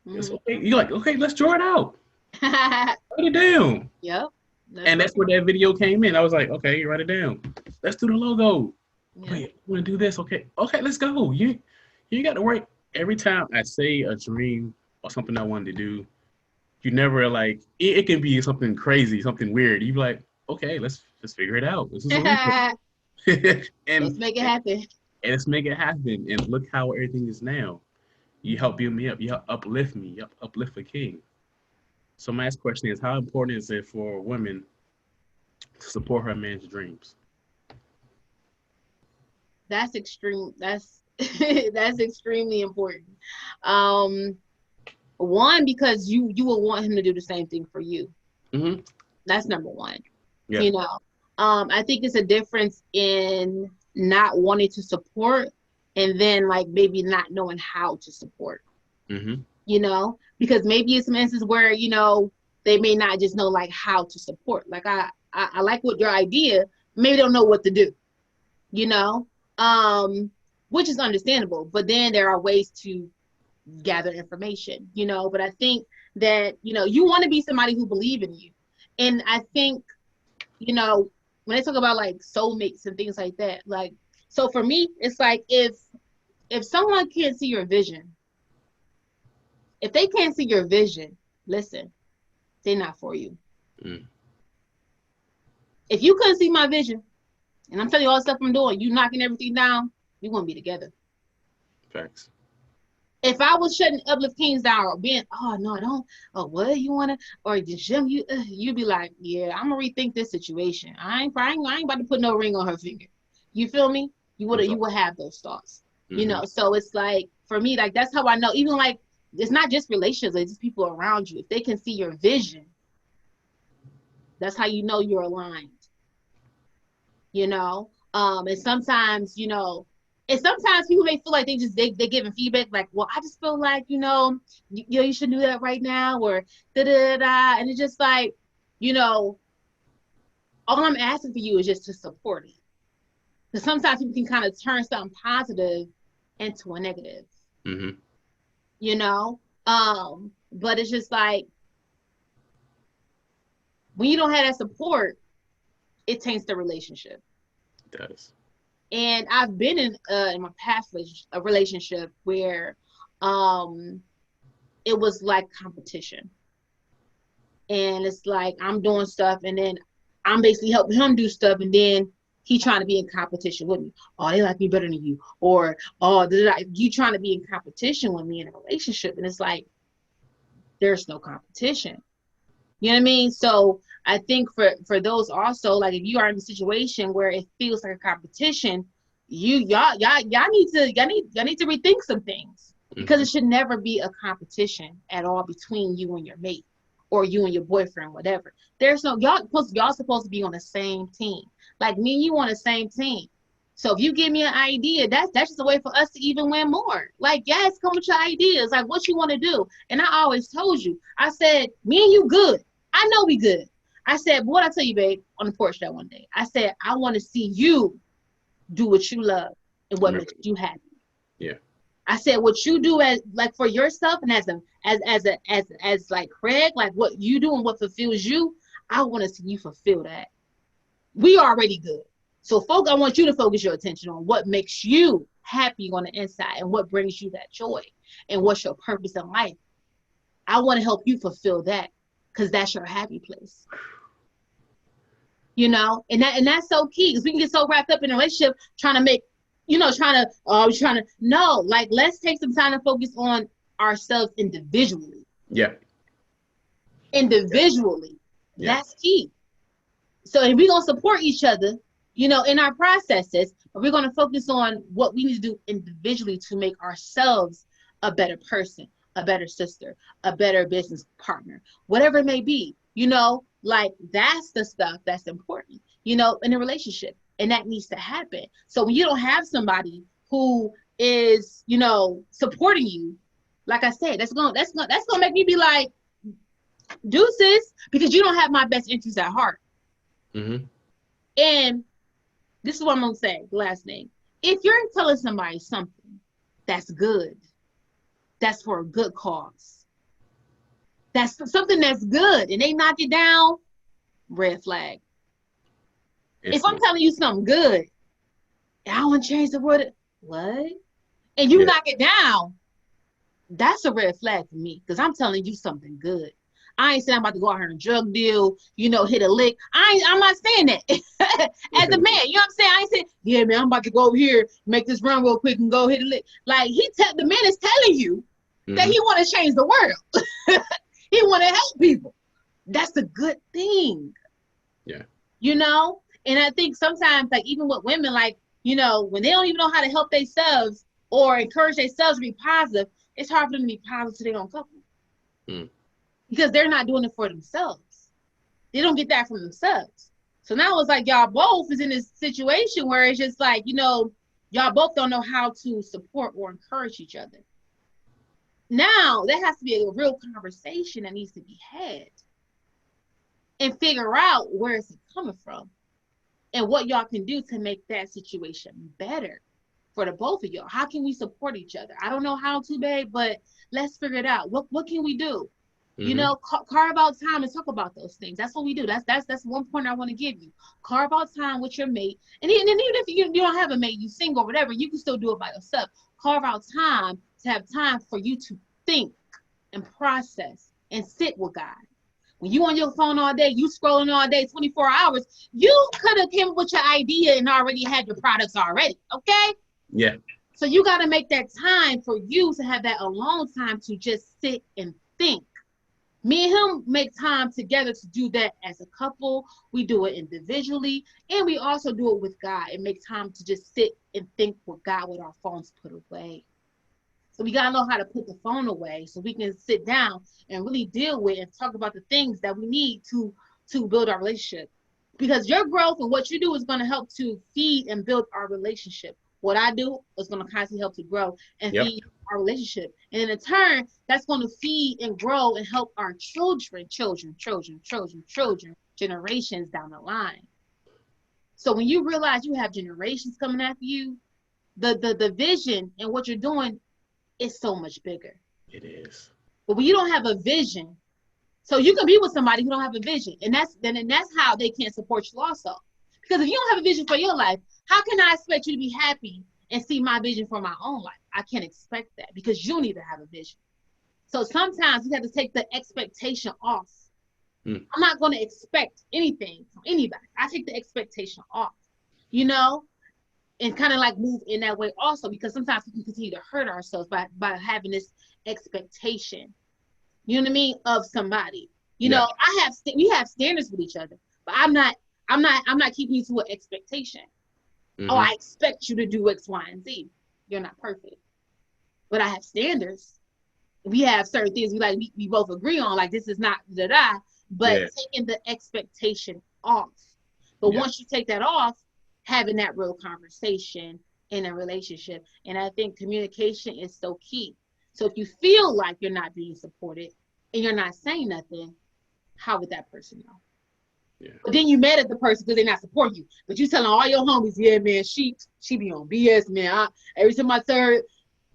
Mm-hmm. It's okay. You're like, okay, let's draw it out. Write it down. Yep. That's where that video came in. I was like, okay, write it down. Let's do the logo. Yeah. Wait, I want to do this. Okay, let's go. You got to work. Every time I say a dream or something I wanted to do, you never like, it can be something crazy, something weird. You be like, okay, let's figure it out. This is what we put. Let's and make it happen. and let's make it happen. And look how everything is now. You help build me up. You help uplift me. You uplift a king. So my last question is, how important is it for women to support her man's dreams? That's extreme. That's that's extremely important. Um, One, because you will want him to do the same thing for you. Mm-hmm. That's number one. Yeah. You know, I think it's a difference in not wanting to support and then like maybe not knowing how to support. Mm-hmm. You know, because maybe it's some instances where they may not just know like how to support. Like I like what your idea, maybe they don't know what to do. You know, which is understandable. But then there are ways to gather information. But I think that you want to be somebody who believe in you, and I think when they talk about like soulmates and things like that, like, so for me it's like if someone can't see your vision, if they can't see your vision, listen, they're not for you. Mm. If you couldn't see my vision, and I'm telling you all the stuff I'm doing, you knocking everything down, we won't be together. Facts. If I was shutting Uplift Kings down or being, oh no, don't, oh what you wanna, or the gym, you'd be like, yeah, I'm gonna rethink this situation. I ain't about to put no ring on her finger. You feel me? You would have those thoughts. Mm-hmm. So it's like for me, like that's how I know. Even like it's not just relationships, it's just people around you. If they can see your vision, that's how you know you're aligned. And sometimes and sometimes people may feel like they giving feedback like, well, I just feel like you should do that right now, or da da da, and it's just like all I'm asking for you is just to support it, because sometimes people can kind of turn something positive into a negative. Mm-hmm. But it's just like when you don't have that support, it taints the relationship. It does. And I've been in my past relationship where it was like competition. And it's like I'm doing stuff and then I'm basically helping him do stuff, and then he trying to be in competition with me. Oh, they like me better than you. Or, oh, you trying to be in competition with me in a relationship. And it's like, there's no competition. You know what I mean? So I think for those also, like if you are in a situation where it feels like a competition, y'all need to rethink some things, because it should never be a competition at all between you and your mate or you and your boyfriend, whatever. There's no y'all supposed to be on the same team. Like me and you on the same team. So if you give me an idea, that's just a way for us to even win more. Like, yes, come with your ideas, like what you want to do. And I always told you, I said, me and you good. I know we good. I said, but what I tell you, babe, on the porch that one day, I said, I want to see you do what you love and what makes you happy. Yeah. I said, what you do as like for yourself and as like Craig, like what you do and what fulfills you, I want to see you fulfill that. We already good. So folks, I want you to focus your attention on what makes you happy on the inside and what brings you that joy and what's your purpose in life. I want to help you fulfill that, because that's your happy place. And that's so key, because we can get so wrapped up in a relationship trying to no, like let's take some time to focus on ourselves individually. Yeah. Individually. Yeah. That's key. So if we're gonna support each other, in our processes, but we're gonna focus on what we need to do individually to make ourselves a better person, a better sister, a better business partner, whatever it may be, like that's the stuff that's important, in a relationship. And that needs to happen. So when you don't have somebody who is, supporting you, like I said, that's gonna make me be like, deuces, because you don't have my best interests at heart. Mm-hmm. And this is what I'm gonna say, the last name. If you're telling somebody something that's good, that's for a good cause, that's something that's good, and they knock it down, red flag. If I'm telling you something good, and I want to change the word, what? And you knock it down, that's a red flag for me, because I'm telling you something good. I ain't saying I'm about to go out here and drug deal, hit a lick. I'm not saying that. As a man, you know what I'm saying? I ain't saying, yeah, man, I'm about to go over here, make this run real quick and go hit a lick. Like, the man is telling you that he want to change the world. He want to help people. That's a good thing. Yeah. And I think sometimes, like, even with women, like, when they don't even know how to help themselves or encourage themselves to be positive, it's hard for them to be positive to their own couple. Because they're not doing it for themselves. They don't get that from themselves. So now it's like y'all both is in this situation where it's just like, y'all both don't know how to support or encourage each other. Now, there has to be a real conversation that needs to be had and figure out where it's coming from and what y'all can do to make that situation better for the both of y'all. How can we support each other? I don't know how to, babe, but let's figure it out. What can we do? Carve out time and talk about those things. That's what we do. That's one point I want to give you. Carve out time with your mate. And even if you don't have a mate, you single or whatever, you can still do it by yourself. Carve out time to have time for you to think and process and sit with God. When you on your phone all day, you scrolling all day, 24 hours, you could have came up with your idea and already had your products already, okay? Yeah. So you got to make that time for you to have that alone time to just sit and think. Me and him make time together to do that as a couple. We do it individually, and we also do it with God and make time to just sit and think with God with our phones put away. So we got to know how to put the phone away so we can sit down and really deal with and talk about the things that we need to build our relationship. Because your growth and what you do is going to help to feed and build our relationship. What I do is going to constantly help to grow and feed our relationship. And in turn, that's going to feed and grow and help our generations down the line. So when you realize you have generations coming after you, the vision and what you're doing is so much bigger. It is. But when you don't have a vision, so you can be with somebody who don't have a vision, and that's how they can't support you also. Because if you don't have a vision for your life, how can I expect you to be happy and see my vision for my own life? I can't expect that because you need to have a vision. So sometimes you have to take the expectation off. I'm not going to expect anything from anybody. I take the expectation off, and kind of like move in that way also, because sometimes we can continue to hurt ourselves by having this expectation, you know what I mean, of somebody. We have standards with each other, but I'm not keeping you to an expectation. Oh, I expect you to do X, Y, and Z. You're not perfect. But I have standards. We have certain things we both agree on, like this is not da-da, but taking the expectation off. But once you take that off, having that real conversation in a relationship. And I think communication is so key. So if you feel like you're not being supported and you're not saying nothing, how would that person know? Yeah. But then you mad at the person because they're not supporting you. But you telling all your homies, yeah, man, she be on BS, man. Every time I tell her,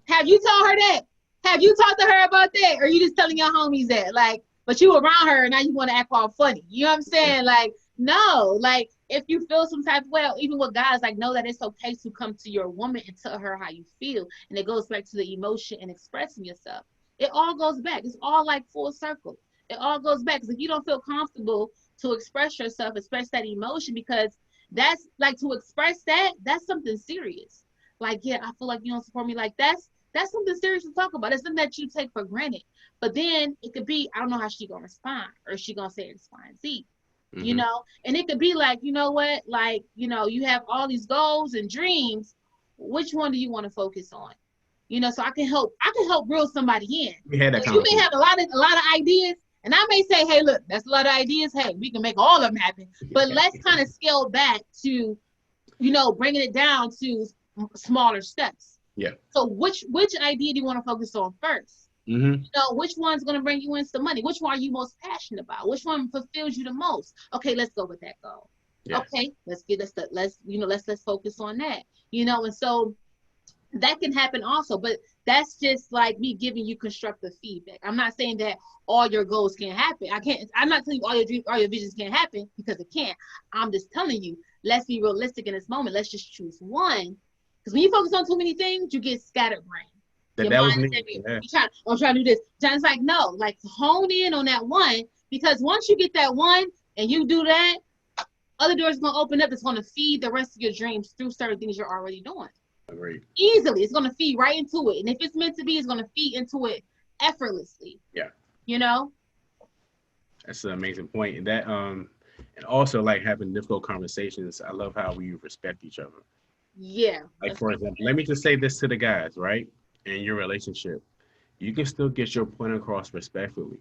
have you told her that? Have you talked to her about that? Or you just telling your homies that? Like, but you around her and now you want to act all funny. You know what I'm saying? Like, no, like if you feel some type of way, even with guys, like know that it's okay to come to your woman and tell her how you feel. And it goes back to the emotion and expressing yourself. It all goes back. It's all like full circle. It all goes back. Because if you don't feel comfortable to express yourself, express that emotion, because that's like to express that's something serious. Like, yeah, I feel like you don't support me. Like that's something serious to talk about. It's something that you take for granted. But then it could be, I don't know how she gonna respond, or she gonna say X, Y, and Z. And it could be like, you know what, like, you have all these goals and dreams. Which one do you want to focus on? So I can help reel somebody in. We had that you may have a lot of ideas, and I may say, hey, look, that's a lot of ideas. Hey, we can make all of them happen. But let's kind of scale back to, bringing it down to smaller steps. Yeah. So which idea do you want to focus on first? Which one's going to bring you in some money? Which one are you most passionate about? Which one fulfills you the most? Okay, let's go with that goal. Yeah. Okay, let's focus on that. And so that can happen also, but that's just like me giving you constructive feedback. I'm not saying that all your goals can't happen. I'm not telling you all your visions can't happen, because it can't. I'm just telling you, let's be realistic in this moment. Let's just choose one. Because when you focus on too many things, you get scattered brain. Your That was mind is me. everywhere. Yeah, I'm trying to do this. It's like, no, like hone in on that one, because once you get that one and you do that, other doors are going to open up. It's going to feed the rest of your dreams through certain things you're already doing. agreed. Easily. It's going to feed right into it. And if it's meant to be, it's going to feed into it effortlessly. Yeah, You know? that's an amazing point. And that and also like having difficult conversations. I love how we respect each other. Yeah. Like for example, let me just say this to the guys, right? In your relationship, you can still get your point across respectfully.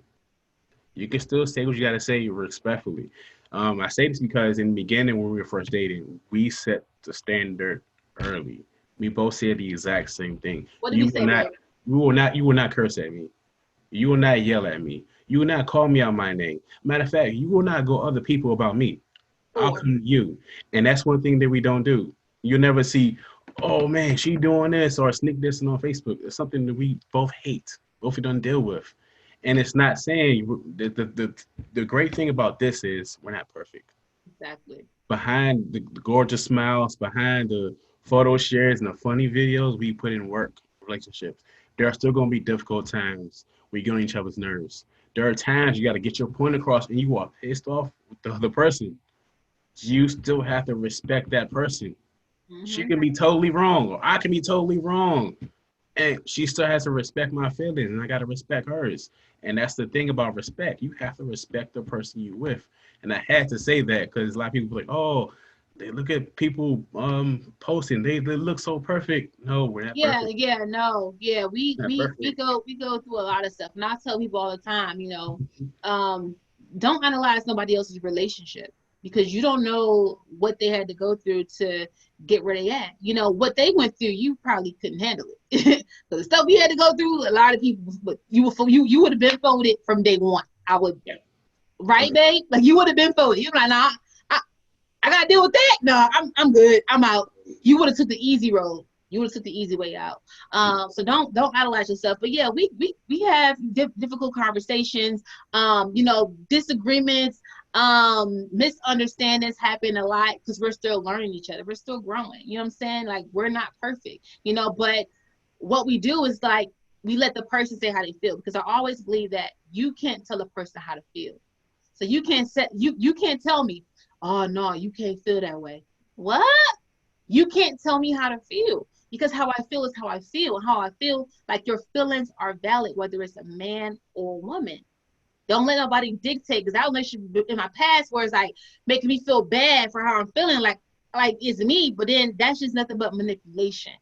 You can still say what you got to say respectfully. I say this because in the beginning, when we were first dating, we set the standard early. We both said the exact same thing. What did we say, babe? You will not curse at me. You will not yell at me. You will not call me out my name. Matter of fact, you will not go other people about me. I'll Four. come to you. And that's one thing that we don't do. You'll never see, oh man, she doing this or sneak this on Facebook. It's something that we both hate, both we don't deal with. And it's not saying the great thing about this is we're not perfect. Exactly. Behind the gorgeous smiles, behind the photo shares and the funny videos, we put in work, relationships. There are still going to be difficult times we get on each other's nerves. There are times you got to get your point across and you are pissed off with the other person. You still have to respect that person. She Mm-hmm. can be totally wrong, or I can be totally wrong. And she still has to respect my feelings, and I got to respect hers. And that's the thing about respect. You have to respect the person you with. And I had to say that because a lot of people are like, oh, they look at people posting. They look so perfect. No, we're not Yeah, perfect. yeah, no, yeah. We We're not we we perfect. go we go through a lot of stuff, and I tell people all the time, um, don't analyze nobody else's relationship, because you don't know what they had to go through to get where they at. You know what they went through, you probably couldn't handle it. So the stuff we had to go through, a lot of people, but you would have been folded from day one. I would, Yeah. right, Okay. babe? Like you would have been folded. You're like, nah, I gotta deal with that. No, I'm good. I'm out. You would have took the easy road. You would have took the easy way out. So don't idolize yourself. But yeah, we have difficult conversations. Disagreements, misunderstandings happen a lot because we're still learning each other. We're still growing. You know what I'm saying? Like we're not perfect. But what we do is like we let the person say how they feel, because I always believe that you can't tell a person how to feel. So you can't tell me, oh no, you can't feel that way. What? You can't tell me how to feel, because how I feel is how I feel. And how I feel, like your feelings are valid, whether it's a man or a woman. Don't let nobody dictate, because that relationship in my past where it's like making me feel bad for how I'm feeling, like it's me, but then that's just nothing but manipulation.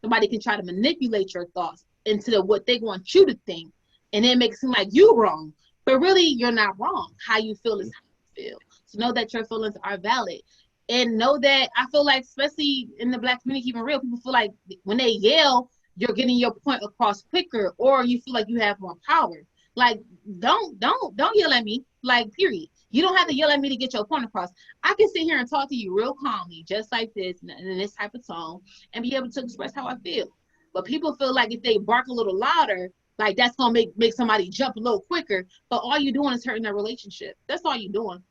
Somebody can try to manipulate your thoughts into what they want you to think, and then make it seem like you wrong. But really, you're not wrong. How you feel is how you feel. So know that your feelings are valid. And know that I feel like, especially in the Black community, even real, people feel like when they yell, you're getting your point across quicker, or you feel like you have more power. Like, don't yell at me. Like, period. You don't have to yell at me to get your point across. I can sit here and talk to you real calmly, just like this, in this type of tone, and be able to express how I feel. But people feel like if they bark a little louder, like that's gonna make somebody jump a little quicker. But all you're doing is hurting their relationship. That's all you're doing.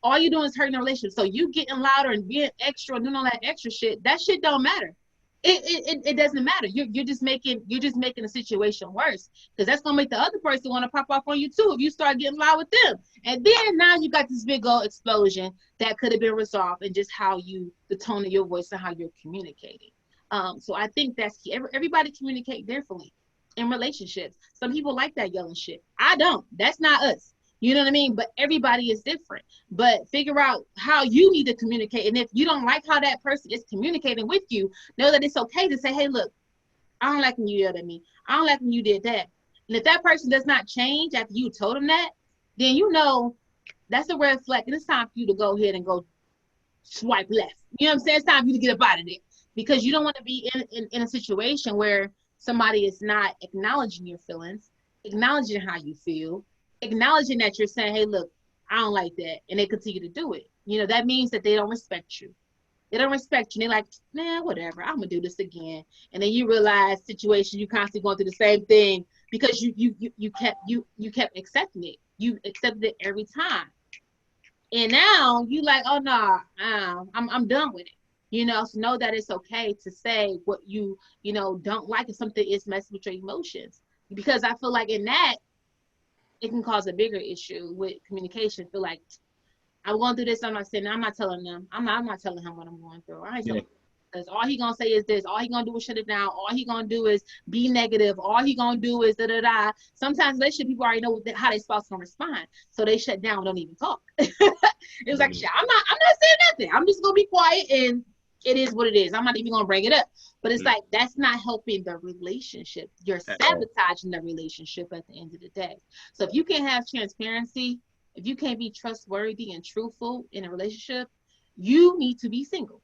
All you're doing is hurting the relationship. So you getting louder and being extra and doing all that extra shit, that shit don't matter. It doesn't matter. You're just making the situation worse, because that's gonna make the other person want to pop off on you too if you start getting loud with them. And then now you got this big old explosion that could have been resolved in just the tone of your voice and how you're communicating. So I think that's key. Everybody communicate differently in relationships. Some people like that yelling shit. I don't. That's not us. You know what I mean? But everybody is different. But figure out how you need to communicate. And if you don't like how that person is communicating with you, know that it's okay to say, hey, look, I don't like when you yelled at me. I don't like when you did that. And if that person does not change after you told them that, then you know that's a red flag. And it's time for you to go ahead and go swipe left. You know what I'm saying? It's time for you to get up out of there, because you don't want to be in a situation where somebody is not acknowledging your feelings, acknowledging how you feel, acknowledging that you're saying, hey, look, I don't like that. And they continue to do it. That means that they don't respect you. They don't respect you. They're like, man, whatever. I'm gonna do this again. And then you realize situations you constantly going through the same thing because you kept accepting it. You accepted it every time. And now you like, oh no, I'm done with it. You know, so know that it's okay to say what you know, don't like if something is messing with your emotions. Because I feel like in that, it can cause a bigger issue with communication. Feel like I'm going through this. I'm not saying, I'm not telling them. I'm not telling him what I'm going through. I ain't Yeah. telling him. Because all he gonna say is this. All he gonna do is shut it down. All he gonna do is be negative. All he gonna do is da da da. Sometimes relationship people already know how their spouse gonna respond, so they shut down, don't even talk. It was like, shit, I'm not saying nothing. I'm just gonna be quiet, and it is what it is. I'm not even gonna bring it up. But it's like, that's not helping the relationship. You're sabotaging the relationship at the end of the day. So if you can't have transparency, if you can't be trustworthy and truthful in a relationship, you need to be single.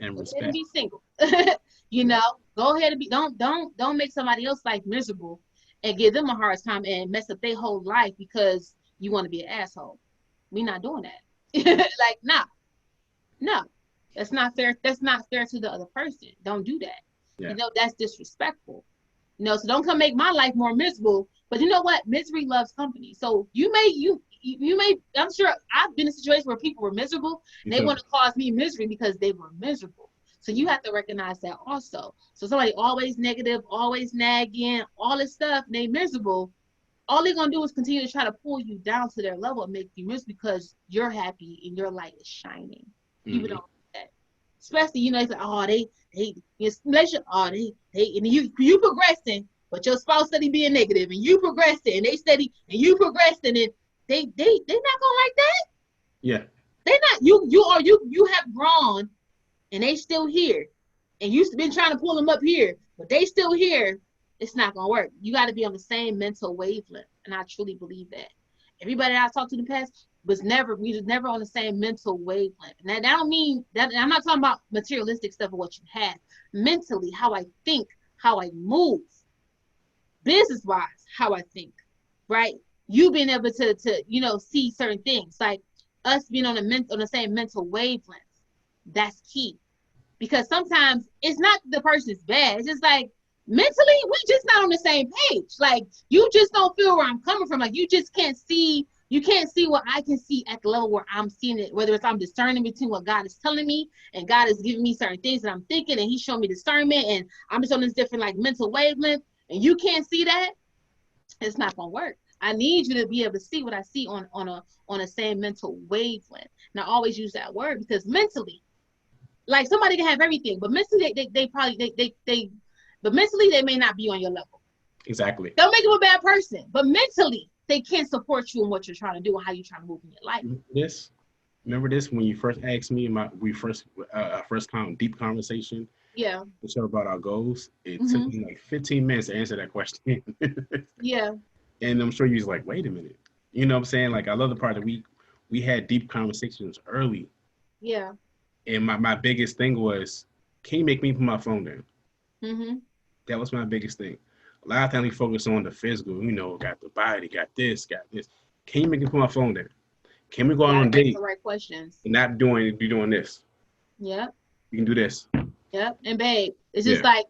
And Go ahead and respect. be single. You know, go ahead and be, don't make somebody else's life miserable and give them a hard time and mess up their whole life because you want to be an asshole. We're not doing that. Like, nah, no, that's not fair. That's not fair to the other person. Don't do that. Yeah. You know, that's disrespectful. You know, so don't come make my life more miserable. But you know what? Misery loves company. So you may, I'm sure I've been in situations where people were miserable and they want to cause me misery because they were miserable. So you have to recognize that also. So somebody always negative, always nagging, all this stuff, and they miserable. All they're gonna do is continue to try to pull you down to their level and make you miserable because you're happy and your light is shining. People don't do that. Especially, you know, it's like, oh, they, oh, they, and you progressing, but your spouse steady being negative, and you progressing, and they steady, and you progressing, and they're not gonna like that. Yeah. They're not. You have grown, and they still here, and you've been trying to pull them up here, but they still here. It's not gonna work. You got to be on the same mental wavelength, and I truly believe that. Everybody that I talked to in the past we was never on the same mental wavelength. And that don't mean that I'm not talking about materialistic stuff or what you have. Mentally, how I think, how I move, business wise, how I think, right? You being able to you know, see certain things, like us being on the same mental wavelength. That's key. Because sometimes it's not the person's bad. It's just like mentally, we just not on the same page. Like, you just don't feel where I'm coming from. Like, you just can't see. You can't see what I can see at the level where I'm seeing it, whether it's I'm discerning between what God is telling me and God is giving me certain things that I'm thinking and he's showing me discernment and I'm just on this different like mental wavelength and you can't see that, it's not gonna work. I need you to be able to see what I see on a same mental wavelength. And I always use that word because mentally, like somebody can have everything, but mentally they probably but mentally they may not be on your level. Exactly. Don't make them a bad person, but mentally they can't support you in what you're trying to do and how you're trying to move in your life. Remember this when you first asked me our first deep conversation. Yeah. About our goals. It took me like 15 minutes to answer that question. Yeah. And I'm sure you was like, wait a minute. You know what I'm saying? Like, I love the part that we had deep conversations early. Yeah. And my biggest thing was, can you make me put my phone down? That was my biggest thing. A lot of times we focus on the physical, you know, got the body, got this. Can you make me put my phone down? Can we go on a date? The right questions. And not doing this. Yeah. You can do this. Yep. And babe, it's just like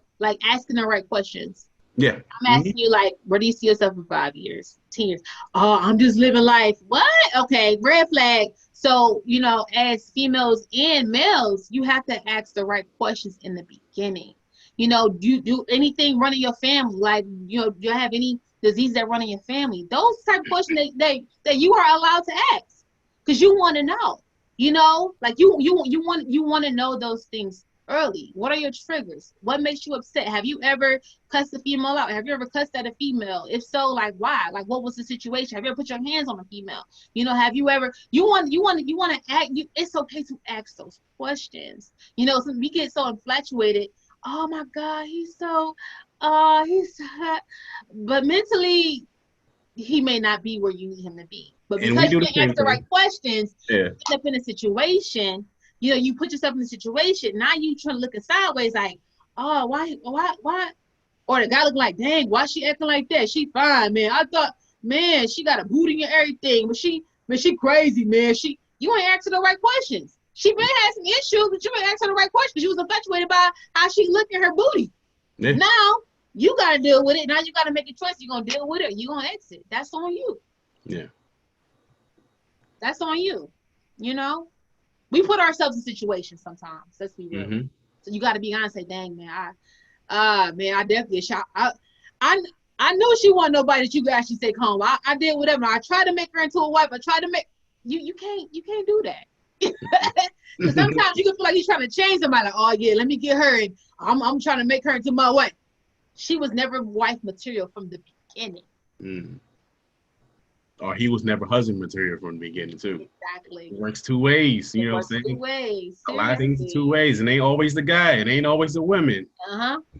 asking the right questions. Yeah. I'm asking you, like, where do you see yourself in 5 years, 10 years? Oh, I'm just living life. What? Okay, red flag. So, you know, as females and males, you have to ask the right questions in the beginning. You know, do you do anything running your family? Like, you know, do you have any disease that run in your family? Those type of questions that you are allowed to ask because you want to know. You know, like you want to know those things early. What are your triggers? What makes you upset? Have you ever cussed a female out? Have you ever cussed at a female? If so, like why? Like what was the situation? Have you ever put your hands on a female? You know, have you ever you want to act it's okay to ask those questions. You know, so we get so infatuated. Oh my God, he's so but mentally he may not be where you need him to be. But because you didn't ask the right questions, you end up in a situation. You know, you put yourself in a situation. Now you trying to look sideways, like, oh, why? Or the guy look like, dang, why she acting like that? She fine, man. I thought, man, she got a booty and everything, but she crazy, man. You ain't asking the right questions. She may have some issues, but you ain't asking the right questions. She was infatuated by how she looked at her booty. Yeah. Now you got to deal with it. Now you got to make a choice. You're gonna deal with it. You're gonna exit. That's on you. Yeah. That's on you. You know. we put ourselves in situations sometimes. Let's be real. Mm-hmm. So you got to be honest. Say, dang man, man, I definitely shot. I know she want nobody that you could actually take home. I did whatever. I tried to make her into a wife. I tried to make you can't do that. Because sometimes you can feel like he's trying to change somebody. Like, oh yeah, let me get her, and I'm trying to make her into my wife. She was never wife material from the beginning. Mm. Or he was never husband material from the beginning too. Exactly. It works two ways. You know what I'm saying? 2 ways. A lot of things in 2 ways, and ain't always the guy, and ain't always the women.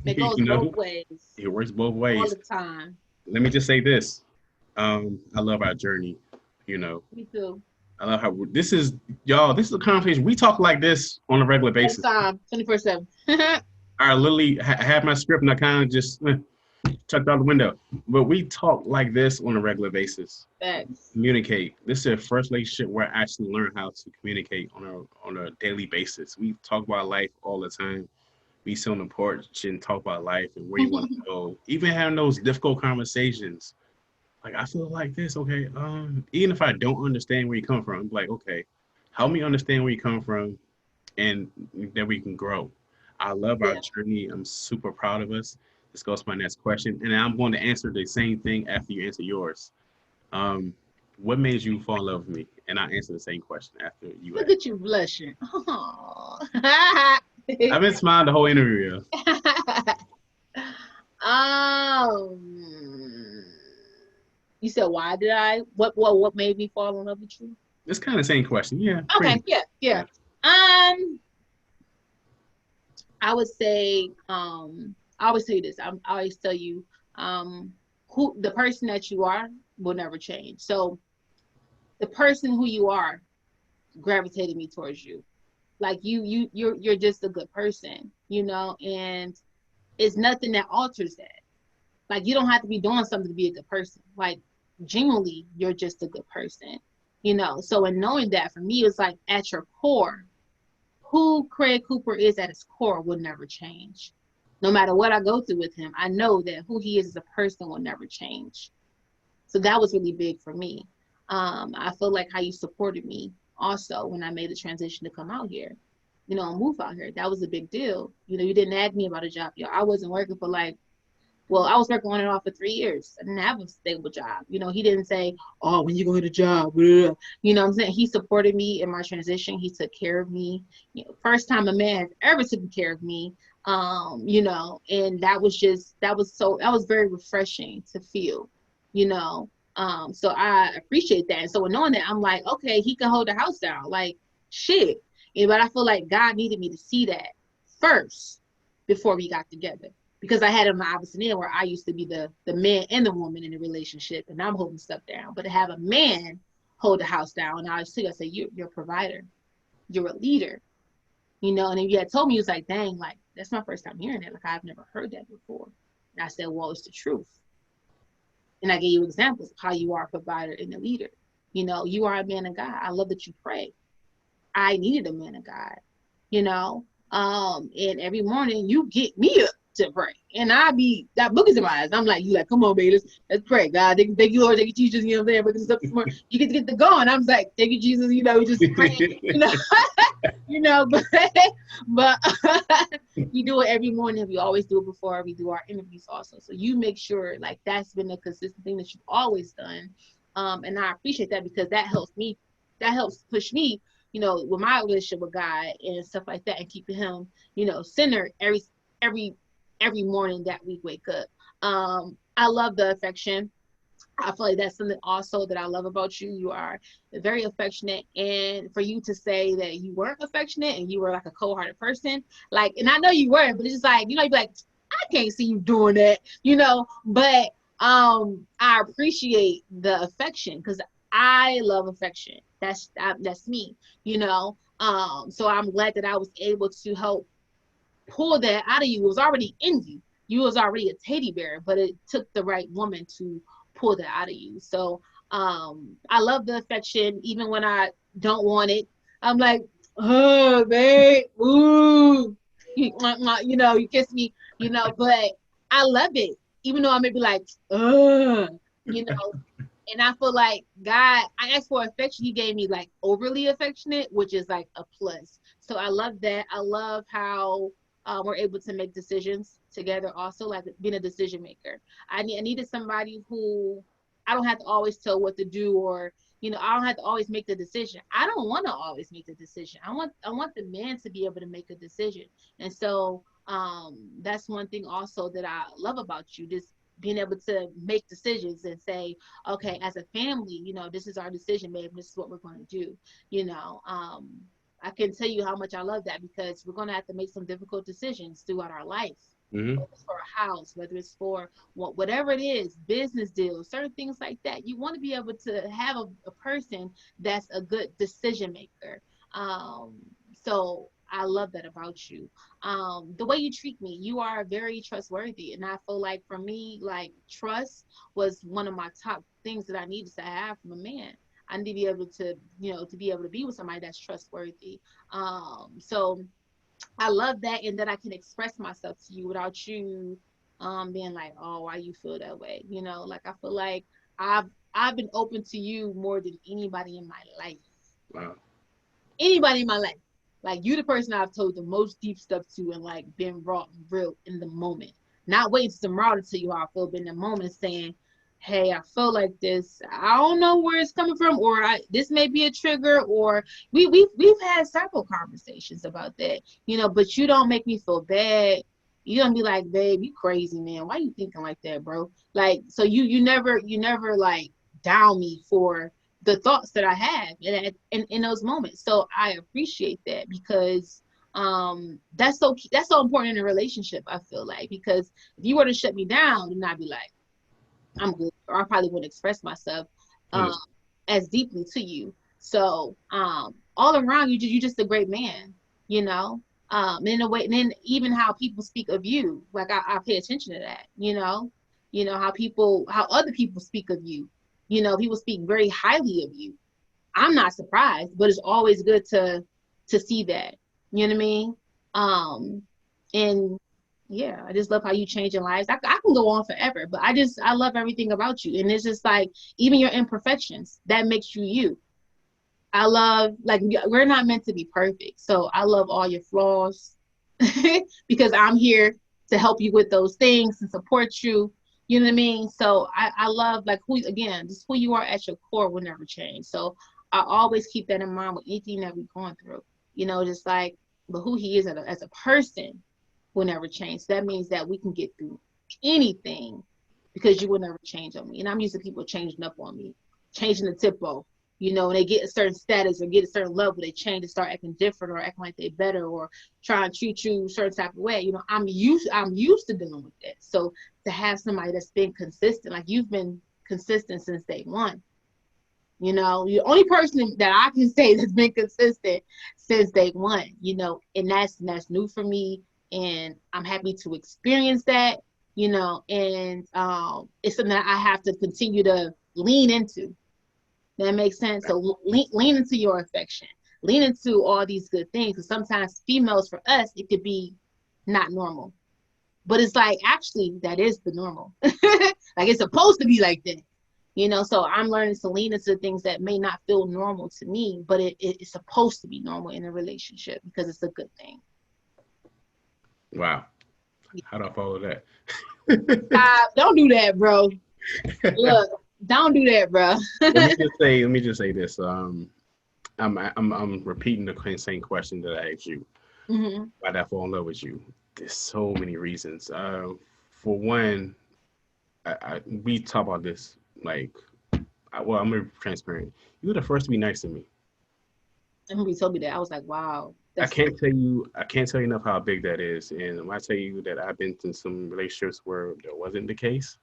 It goes both ways. It works both ways all the time. Let me just say this: I love our journey. You know, me too. I love how this is, y'all. This is a conversation we talk like this on a regular basis. 24/7. I literally have my script, and I kind of just chucked out the window. But we talk like this on a regular basis. Thanks. Communicate. This is the first relationship where I actually learn how to communicate on a daily basis. We talk about life all the time. We sit on the porch and talk about life and where you want to go. Even having those difficult conversations. Like, I feel like this, okay. Even if I don't understand where you come from, I'm like, okay, help me understand where you come from, and then we can grow. I love our journey. I'm super proud of us. This goes to my next question, and I'm going to answer the same thing after you answer yours. What made you fall in love with me? And I answer the same question after you. Look at you blushing. I've been smiling the whole interview. You said why did I? What made me fall in love with you? It's kind of the same question. Yeah. Okay. Yeah. I would say, I always tell you this. I always tell you, who the person that you are will never change. So the person who you are gravitated me towards you. Like you're just a good person, you know, and it's nothing that alters that. Like you don't have to be doing something to be a good person. Like genuinely, you're just a good person, you know. So in knowing that, for me, it's like at your core, who Craig Cooper is at his core will never change. No matter what I go through with him, I know that who he is as a person will never change. So that was really big for me. I feel like how you supported me also when I made the transition to come out here, you know, and move out here. That was a big deal. You know, you didn't ask me about a job. Yo, I wasn't working for I was working on and off for 3 years. I didn't have a stable job. You know, he didn't say, oh, when you go to the job, blah. You know what I'm saying? He supported me in my transition. He took care of me. You know, first time a man has ever taken care of me. You know, and that was very refreshing to feel, you know. So I appreciate that. And so knowing that, I'm like, okay, he can hold the house down. Like, shit. But I feel like God needed me to see that first before we got together. Because I had it on the opposite end where I used to be the man and the woman in the relationship, and I'm holding stuff down. But to have a man hold the house down, and I say, you're a provider. You're a leader. You know, and then you had told me, he was like, dang, like, that's my first time hearing that. Like, I've never heard that before. And I said, well, it's the truth. And I gave you examples of how you are a provider and a leader. You know, you are a man of God. I love that you pray. I needed a man of God, you know. And every morning you get me up to pray. And that book is in my eyes. I'm like, come on, baby, let's pray. God, thank you, Lord, thank you, Jesus, you know what I'm saying? But this up this morning, you get the going. I'm like, thank you, Jesus, you know, just praying, you know. You know, but we do it every morning. We always do it before we do our interviews also. So you make sure like that's been a consistent thing that you've always done. And I appreciate that because that helps me. That helps push me, you know, with my relationship with God and stuff like that, and keeping him, you know, centered every morning that we wake up. I love the affection. I feel like that's something also that I love about you. You are very affectionate, and for you to say that you weren't affectionate and you were like a cold-hearted person, like, and I know you weren't, but it's just like, you know, you'd be like, I can't see you doing that, you know, but I appreciate the affection because I love affection. That's me, you know. So I'm glad that I was able to help pull that out of you. It was already in you. You was already a teddy bear, but it took the right woman to pull that out of you. So I love the affection. Even when I don't want it, I'm like, oh, babe, ooh, you know, you kiss me, you know, but I love it. Even though I may be like, you know, And I feel like God, I asked for affection. He gave me like overly affectionate, which is like a plus. So I love that. I love how we're able to make decisions together also, like being a decision maker. I needed somebody who I don't have to always tell what to do, or, I don't have to always make the decision. I don't want to always make the decision. I want the man to be able to make a decision. And so that's one thing also that I love about you, just being able to make decisions and say, okay, as a family, this is our decision, babe. This is what we're going to do. You know, I can tell you how much I love that, because we're going to have to make some difficult decisions throughout our life. Mm-hmm. Whether it's for a house, whether it's for whatever it is, business deals, certain things like that. You want to be able to have a person that's a good decision maker. Um, so I love that about you. The way you treat me, you are very trustworthy. And I feel like for me, like trust was one of my top things that I needed to have from a man. I need to be able to, to be able to be with somebody that's trustworthy. So I love that, and that I can express myself to you without you being like, oh, why you feel that way? Like I feel like I've I've been open to you more than anybody in my life. Wow. Anybody in my life. Like you the person I've told the most deep stuff to, and like been raw and real in the moment. Not waiting to tomorrow to tell you how I feel, but in the moment saying, hey, I feel like this. I don't know where it's coming from, or this may be a trigger, or we've had several conversations about that, but you don't make me feel bad. You don't be like, babe, you crazy, man. Why you thinking like that, bro? Like, so you never like down me for the thoughts that I have in those moments. So I appreciate that, because that's so important in a relationship, I feel like, because if you were to shut me down, then I'd be like, I'm good, or I probably wouldn't express myself um, as deeply to you. So all around, you just a great man, in a way. And then even how people speak of you, like I pay attention to that, how other people speak of you. People speak very highly of you. I'm not surprised, but it's always good to see that. You know what I mean? And yeah, I just love how you change your lives. I can go on forever, but I love everything about you. And it's just like, even your imperfections, that makes you you. I love, like, we're not meant to be perfect. So I love all your flaws because I'm here to help you with those things and support you. You know what I mean? So I love, like, just who you are at your core will never change. So I always keep that in mind with anything that we're going through, just like, but who he is as a person will never change. So that means that we can get through anything, because you will never change on me. And I'm used to people changing up on me, changing the tempo. When they get a certain status or get a certain level, they change and start acting different, or acting like they're better, or try and treat you a certain type of way. I'm used to dealing with that. So to have somebody that's been consistent, like you've been consistent since day one. The only person that I can say that's been consistent since day one, and that's new for me. And I'm happy to experience that, and it's something that I have to continue to lean into. That makes sense. So lean into your affection, lean into all these good things. Because sometimes females, for us, it could be not normal, but it's like, actually that is the normal. Like, it's supposed to be like that. So I'm learning to lean into things that may not feel normal to me, but it's supposed to be normal in a relationship, because it's a good thing. Wow. How do I follow that? Don't do that, bro. Look, don't do that, bro. Let me just say this. I'm repeating the same question that I asked you. Mm-hmm. Why did I fall in love with you? There's so many reasons. For one, we talk about this like, well, I'm gonna be transparent. You were the first to be nice to me. And when he told me that, I was like, wow. I can't tell you enough how big that is. And when I tell you that I've been in some relationships where that wasn't the case,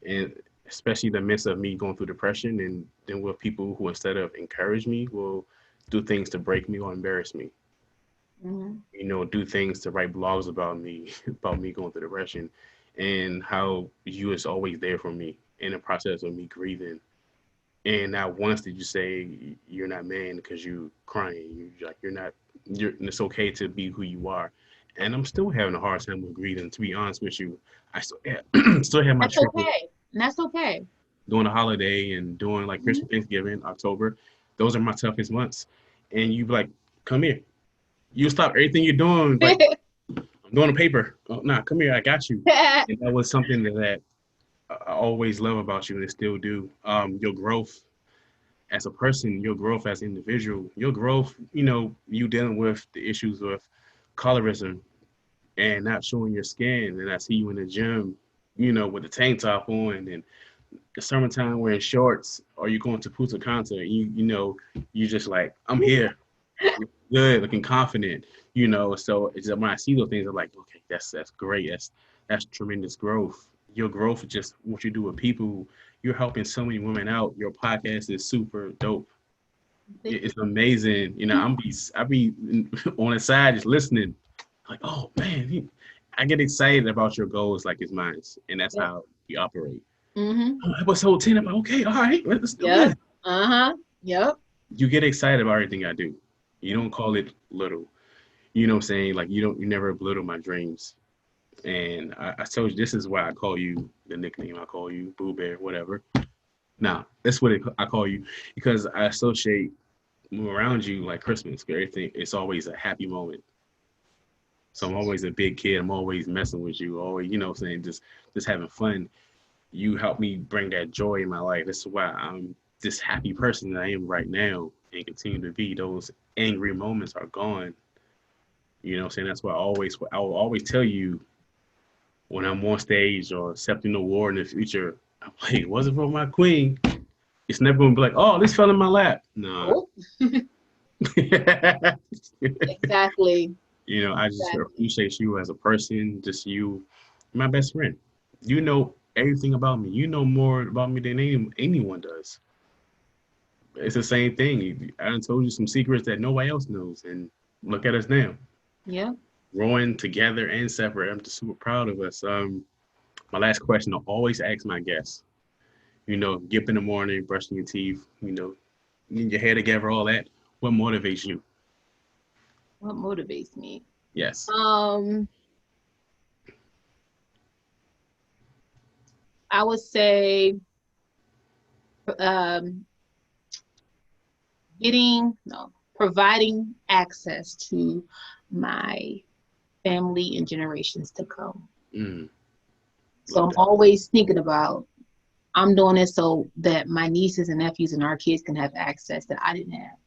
and especially in the midst of me going through depression, and then with people who, instead of encourage me, will do things to break me or embarrass me. Mm-hmm. Do things to write blogs about me about me going through depression, and how you is always there for me in the process of me grieving. And not once did you say you're not man because you crying. You're not. And it's okay to be who you are. And I'm still having a hard time with grieving. To be honest with you, I still have, still have my That's trouble. okay. And that's okay. during the holiday and during like Christmas, Thanksgiving, October, those are my toughest months. And you be like, come here. You stop everything you're doing. Like, I'm doing a paper. Oh, nah, come here. I got you. And that was something that I always love about you and I still do. Your growth as a person, your growth as an individual, your growth, you dealing with the issues of colorism and not showing your skin. And I see you in the gym, with the tank top on and the summertime wearing shorts, or you going to Punta Cana, and you just like, I'm here, good, looking confident, So it's when I see those things, I'm like, okay, that's great, that's tremendous growth. Your growth is just what you do with people. You're helping so many women out. Your podcast is super dope. It's amazing. I be on the side just listening, like, oh man, I get excited about your goals like it's mine, and that's how we operate. Episode 10, I'm like, okay, all right, let's do this. Yep. You get excited about everything I do. You don't call it little. You know what I'm saying? Like you never belittle my dreams. And I told you this is why I call you the nickname. I call you Boo Bear, whatever. Now, that's what I call you because I associate around you like Christmas. Everything, it's always a happy moment. So I'm always a big kid. I'm always messing with you. Always, what I'm saying, just having fun. You help me bring that joy in my life. That's why I'm this happy person that I am right now and continue to be. Those angry moments are gone. You know what I'm saying? That's why I will always tell you when I'm on stage or accepting an award in the future, I'm like, it wasn't for my queen. It's never going to be like, oh, this fell in my lap. No. Exactly. I just appreciate you as a person, just you, my best friend. You know everything about me. You know more about me than anyone does. It's the same thing. I done told you some secrets that nobody else knows, and look at us now. Yeah. Growing together and separate. I'm just super proud of us. My last question, I always ask my guests, get up in the morning, brushing your teeth, getting your hair together, all that. What motivates you? What motivates me? Yes. I would say providing access to my family and generations to come. So I'm always thinking about, I'm doing this so that my nieces and nephews and our kids can have access that I didn't have.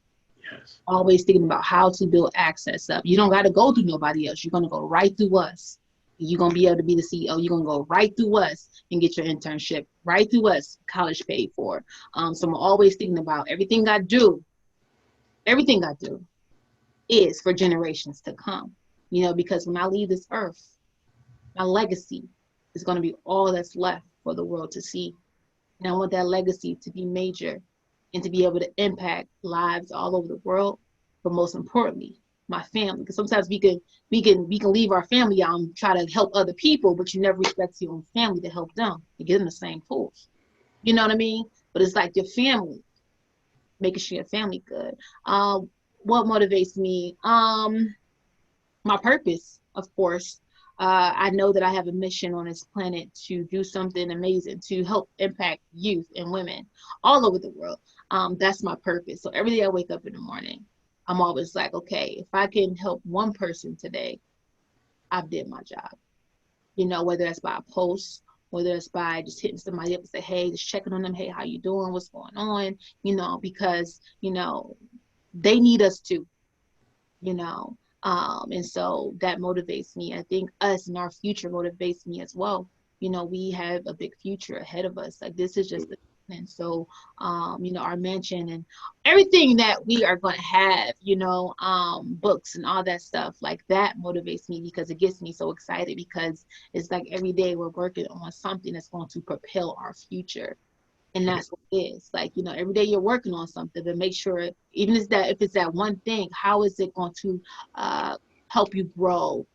Yes. Always thinking about how to build access up. You don't got to go through nobody else. You're going to go right through us. You're going to be able to be the CEO. You're going to go right through us and get your internship. Right through us, college paid for. So I'm always thinking about everything I do is for generations to come. Because when I leave this earth, my legacy is going to be all that's left for the world to see. And I want that legacy to be major and to be able to impact lives all over the world, but most importantly, my family. Because sometimes we can leave our family out and try to help other people, but you never respect your own family to help them to get them the same tools. You know what I mean? But it's like your family, making sure your family good. What motivates me? My purpose, of course. I know that I have a mission on this planet to do something amazing, to help impact youth and women all over the world. That's my purpose. So every day I wake up in the morning, I'm always like, okay, if I can help one person today, I've did my job. Whether that's by a post, whether it's by just hitting somebody up and say, hey, just checking on them. Hey, how you doing? What's going on? Because, they need us too, and so that motivates me. I think us and our future motivates me as well. We have a big future ahead of us. Like this is just the and so our mansion and everything that we are going to have, books and all that stuff, like that motivates me because it gets me so excited because it's like every day we're working on something that's going to propel our future. And that's what it is. Like, every day you're working on something, but make sure, even if it's that one thing, how is it going to help you grow,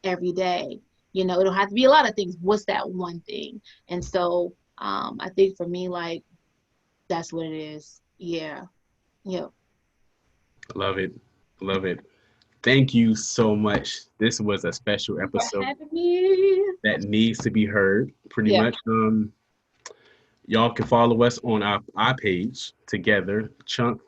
every day? It don't have to be a lot of things. What's that one thing? And so I think for me, like, that's what it is. Yeah. Yep. Love it. Love it. Thank you so much. This was a special episode For having me. that needs to be heard pretty much. Y'all can follow us on our page together, Chunk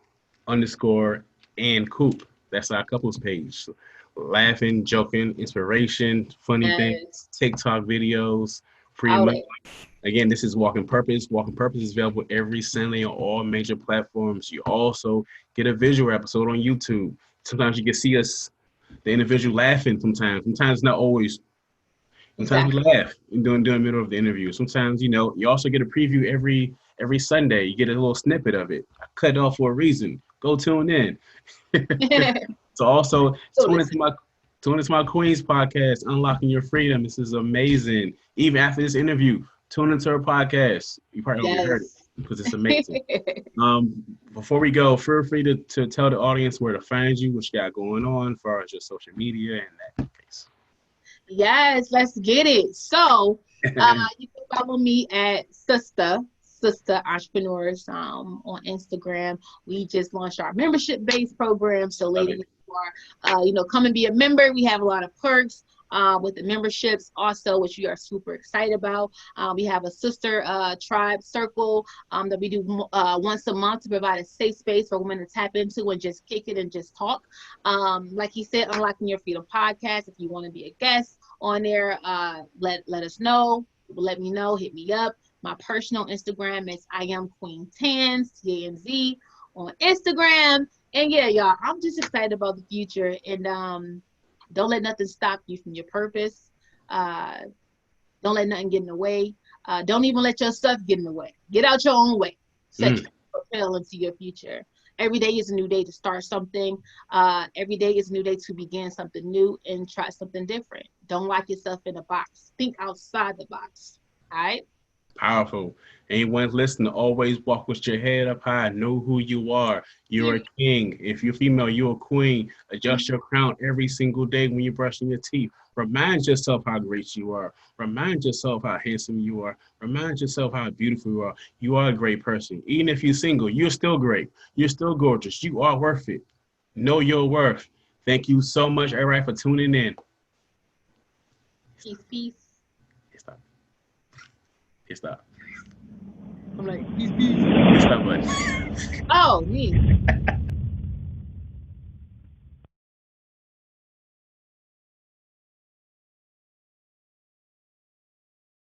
underscore and Coop. That's our couples page. Laughing, joking, inspiration, funny things, Yes. TikTok videos, free All money. that. Again, this is Walking Purpose. Walking Purpose is available every Sunday on all major platforms. You also get a visual episode on YouTube. Sometimes you can see us, the individual, laughing sometimes. Sometimes not always. Sometimes we Exactly. laugh during the middle of the interview. Sometimes, you also get a preview every Sunday. You get a little snippet of it. I cut it off for a reason. Go tune in. So also So tune into listen. my Queen's podcast, Unlocking Your Freedom. This is amazing. Even after this interview, tune into her podcast. You probably already heard it Yes. because it's amazing. Before we go, feel free to tell the audience where to find you, what you got going on as far as your social media and that case. Yes, let's get it. So, you can follow me at Sister Entrepreneurs on Instagram. We just launched our membership-based program. So, Love ladies it. who are, come and be a member. We have a lot of perks with the memberships, also, which we are super excited about. We have a sister tribe circle that we do once a month to provide a safe space for women to tap into and just kick it and just talk. Like he said, Unlocking Your Freedom podcast. If you want to be a guest on there, let us know. Let me know. Hit me up. My personal Instagram is I am Queen Tanz, TANZ on Instagram. And yeah, y'all, I'm just excited about the future. And don't let nothing stop you from your purpose. Uh, don't let nothing get in the way. Don't even let your stuff get in the way. Get out your own way. Set Mm, your propel into your future. Every day is a new day to start something. Every day is a new day to begin something new and try something different. Don't lock yourself in a box. Think outside the box. All right? powerful. Anyone listening, always walk with your head up high. Know who you are. You're a Period. king. If you're female, you're a queen. Adjust your crown every single day when you're brushing your teeth. Remind yourself how great you are. Remind yourself how handsome you are. Remind yourself how beautiful you are. You are a great person. Even if you're single, you're still great. You're still gorgeous. You are worth it. Know your worth. Thank you so much, everybody, for tuning in. Peace, peace. Stop. Stop. I'm like, peace, peace. Stop, buddy. Oh, me.